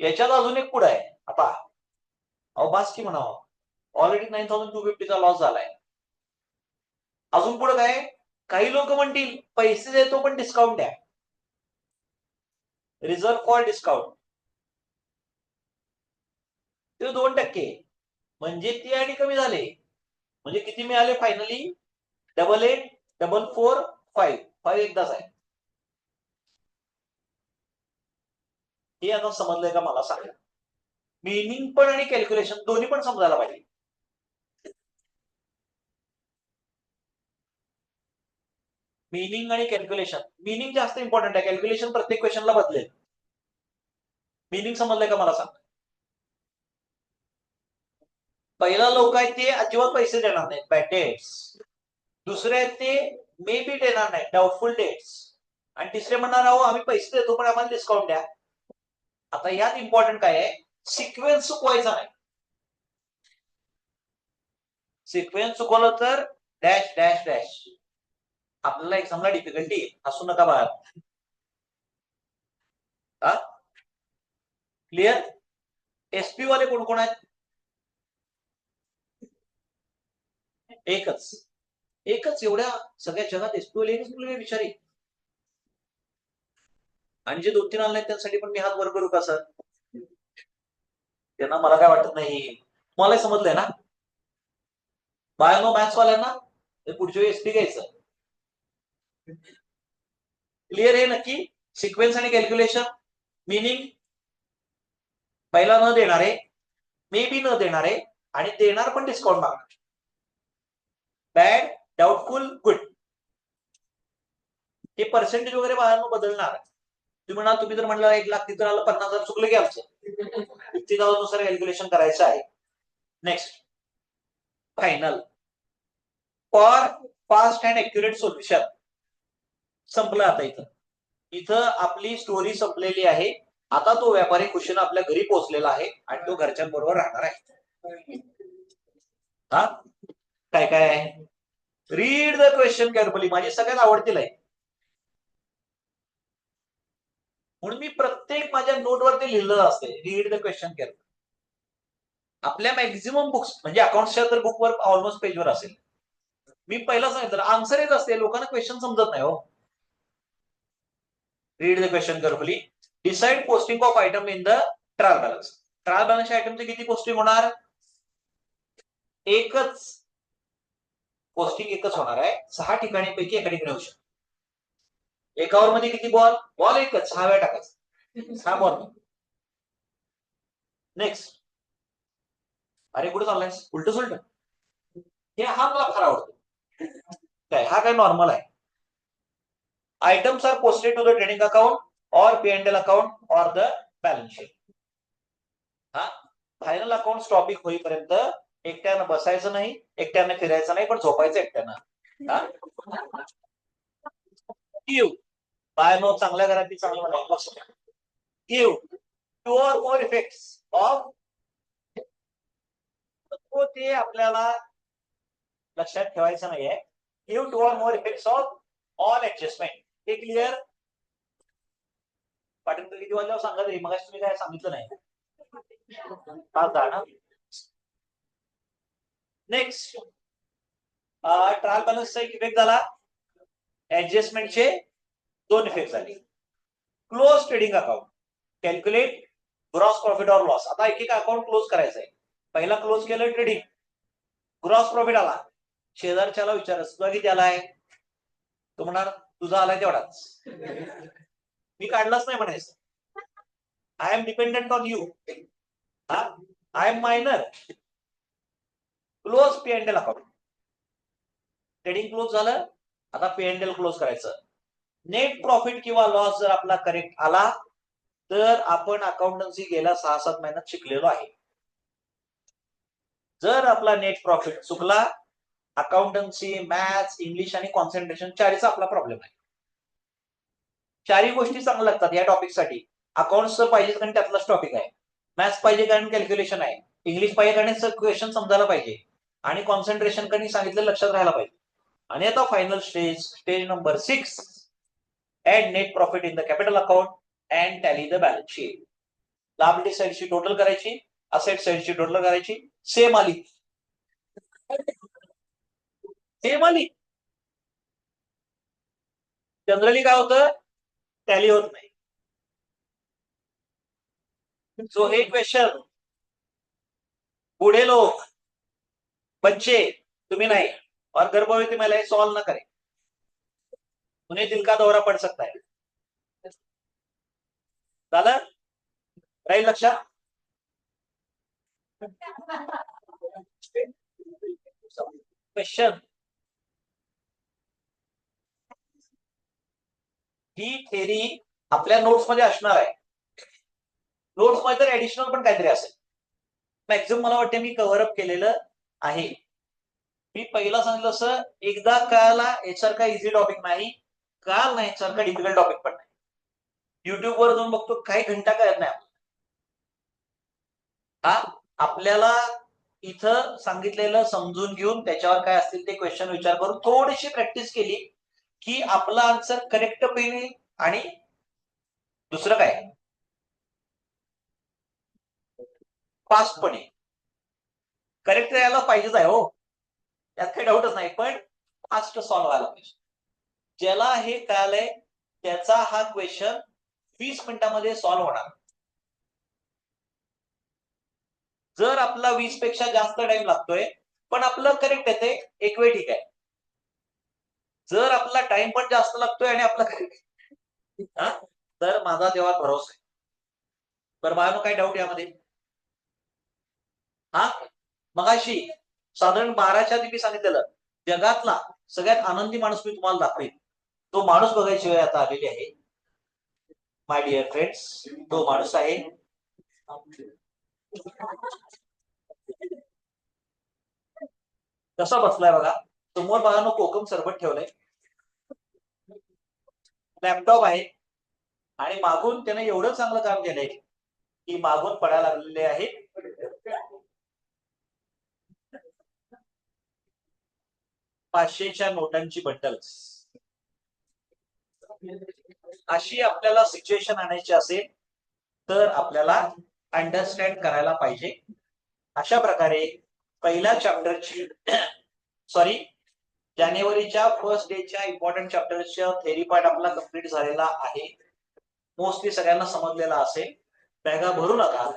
A: याच्यात अजून एक पुढे आहे. आता अहो बास की म्हणावं, ऑलरेडी 9,250 चा लॉस झालाय. अजून पुढे काय? काही लोक म्हणतील पैसे देतो पण डिस्काउंट द्या, रिझर्व्ह फॉर डिस्काउंट, ते 2%, म्हणजे ती आणि कमी झाले. म्हणजे किती मिळाले फायनली? 88, 445, 5 एकदाच आहे. हे आता समजलंय का मला सांगा? मिनिंग पण आणि कॅल्क्युलेशन दोन्ही पण समजायला पाहिजे. मिनिंग आणि कॅल्क्युलेशन, मिनिंग जास्त इम्पॉर्टंट आहे, कॅल्क्युलेशन प्रत्येक क्वेश्चनला बदलेल. मिनिंग समजलंय का मला सांग? पहिला लोक आहेत ते अजिबात पैसे देणार नाहीत, बॅड डेट्स. दुसरे आहेत ते मे बी देणार नाही, डाऊटफुल डेट्स. आणि तिसरे म्हणणार आहो आम्ही पैसे देतो पण आम्हाला डिस्काउंट द्या. आता यात इम्पॉर्टंट काय आहे? सिक्वेन्स चुकवायचा नाही. सिक्वेन्स चुकवलं तर डॅश डॅश डॅश, आपल्याला एक्झामला डिफिकल्टी. असू नका बाहेर. हा, क्लिअर? एसपी वाले कोण कोण आहेत? एकच, एकच. एवढ्या सगळ्या जगात एसपी वाले एकच मुलगी विचारी. आणि जे 2-3 आले नाहीत त्यांसाठी पण मी हात वर करू का सर? त्यांना मला काय वाटत नाही. मला समजलंय ना बायो मॅथ्स वाल्यांना? पुढच्या वेळी एसपी घ्यायचं. क्लिअर आहे नक्की? सिक्वेन्स आणि कॅल्क्युलेशन, मिनिंग पहिला न देणारे, मे बी न देणारे, आणि देणार पण डिस्काउंट मागणार. Bad, doubtful, good. हे पर्सेंटेज वगैरे बाहेर बदलणार. तुम्ही म्हणा, तुम्ही जर म्हणलं 1,00,000 तिथं आलं 50,000, चुकलं की आमचं. 50,000 नुसार कॅल्क्युलेशन करायचं आहे. Next, final for fast and accurate solution. संपलं आता इथं. इथं आपली स्टोरी संपलेली आहे. आता तो व्यापारी खुशीनं आपल्या घरी पोहोचलेला आहे आणि तो घरच्यांबरोबर राहणार आहे. हा, काय काय आहे? Read the question carefully. माझी सगळ्यात आवडतील आहे, म्हणून मी प्रत्येक माझ्या नोटवरती लिहिलेलं असते, रीड द क्वेश्चन केअरफुली. आपल्या मॅक्झिमम बुक्स म्हणजे अकाउंटच्या तर बुकवर ऑलमोस्ट पेजवर असेल. मी पहिला सांगितलं आन्सर येत असते, लोकांना क्वेश्चन समजत नाही हो. Read the question carefully. Decide posting of item in the trial balance. Trial बॅलन्सच्या आयटमचे किती पोस्टिंग होणार? एकच. पोस्टिंग एकच होणार आहे, 6 ठिकाणीपैकी एका ठिकाणी होऊ शकतो. एका ओव्हर मध्ये किती बॉल? बॉल एकच, 6 वेळा टाकायचा, 6 बॉल. नेक्स्ट. अरे कुठे चाललायस? उलट सुलट. हा मला फार आवडतो. काय हा काय नॉर्मल आहे. Items are posted to the trading account और P&L अकाउंट और द बॅलन्स शीट. हा फायनल अकाउंट टॉपिक होईपर्यंत एकट्यानं बसायचं नाही, एकट्यानं फिरायचं नाही, पण झोपायचं एकट्यानं. हा गिव बाय नो चांगल्या घरातील चांगलं give 2 or more effects of. ते आपल्याला लक्षात ठेवायचं नाहीये. Give 2 or more effects of all adjustment. हे क्लिअर? पाटील किती वाजल्यावर सांगा तरी, मग तुम्ही काय सांगितलं नाही. नेक्स्ट. ट्रायल बॅलन्सचा एक इफेक्ट झाला, ऍडजस्टमेंटचे 2 इफेक्ट झाले. Close trading account, calculate gross profit और लॉस. आता एक एक अकाउंट क्लोज करायचं आहे. पहिला क्लोज केलं ट्रेडिंग, ग्रॉस प्रॉफिट आला, शेजारच्याला विचारायचं तुझा किती आलाय? तो म्हणणार तुझा आलाय तेवढाच, मी काढलाच नाही म्हणायचं. I am dependent on you, I am minor. Close P&L account. Trading close झालं, आता P&L क्लोज करायचं. नेट प्रॉफिट किंवा लॉस जर आपला करेक्ट आला तर आपण अकाउंटन्सी गेल्या 6-7 महिन्यात शिकलेलो आहे. जर आपला नेट प्रॉफिट चुकला, अकाउंटन्सी, मॅथ्स, इंग्लिश आणि कॉन्सन्ट्रेशन चारीचा आपला प्रॉब्लेम आहे. चारही गोष्टी चांगल्या लागतात या टॉपिकसाठी. अकाउंट्स पाहिजे कारण त्यातलाच टॉपिक आहे, मॅथ्स पाहिजे कारण कॅल्क्युलेशन आहे, इंग्लिश पाहिजे कारण क्वेश्चन समजायला पाहिजे, आणि कॉन्सन्ट्रेशन कारण सांगितलं लक्षात राहायला पाहिजे. आणि आता final stage number 6, add net profit in the capital account and tally the balance sheet. Liability साईडची टोटल करायची, असेट साईडची टोटल करायची, सेम आली. सेम आली. जनरली काय होतं, टॅली होत नाही. सो हे क्वेश्चन बूढ़े लोग, बच्चे, तुम्ही नाही, और गर्भवती महिलाएं सॉल्व न करें, उन्हें दिल का दौरा पड़ सकता है. झालं? राहील लक्षात? क्वेश्चन. ही थेरी आपल्या नोट्स मध्ये असणार आहे. नोट्स मध्ये तर ऍडिशनल पण काहीतरी असेल. मॅक्झिमम मला वाटतं मी कव्हर अप केलेलं आहे. मी पहिला सांगितलं असं, एकदा कळाला यासारखा इझी टॉपिक नाही, कळाल नाही यासारखा डिफिकल्ट टॉपिक पण नाही. युट्यूब वर जाऊन बघतो काही घंटा कळत नाही. हा आपल्याला इथं सांगितलेलं समजून घेऊन त्याच्यावर काय असतील ते क्वेश्चन विचार करून थोडीशी प्रॅक्टिस केली की आपला आन्सर करेक्टपणे आणि दुसरं काय फास्टपणे करेक्ट यायला पाहिजेच आहे. हो, त्यात काही डाऊटच नाही, पण फास्ट सॉल्व्ह व्हायला पाहिजे. ज्याला हे कळालंय त्याचा हा क्वेश्चन 20 मिनिटांमध्ये सॉल्व्ह होणार. जर आपला 20 पेक्षा जास्त टाइम लागतोय पण आपलं करेक्ट येते, एक वेळ ठीक आहे. जर आपला टाइम पण जास्त लागतोय आणि आपला तर माझा तेव्हा भरोसा आहे. बरं मला काही डाऊट यामध्ये? हा मगाशी साधारण 12च्या आधी मी सांगितलेलं जगातला सगळ्यात आनंदी माणूस मी तुम्हाला दाखवेन. तो माणूस बघायची वेळ आता आलेली आहे माय डिअर फ्रेंड्स. तो माणूस आहे कसा बसलाय बघा. समोर बघा कोकम सरबत ठेवलंय, लॅपटॉप आहे आणि मागून त्याने एवढं चांगलं काम केलंय की मागून पडायला लागलेले आहे 500च्या नोटांची बंडल्स. अशी आपल्याला सिच्युएशन आणायची असेल तर आपल्याला अंडरस्टँड करायला पाहिजे. अशा प्रकारे पहिल्या चॅप्टरची जानेवारीच्या फर्स्ट डेच्या इम्पॉर्टंट चॅप्टरच्या थेरी पार्ट आपला कम्प्लीट झालेला आहे. मोस्टली सगळ्यांना समजलेला असेल. बॅगा भरू नका.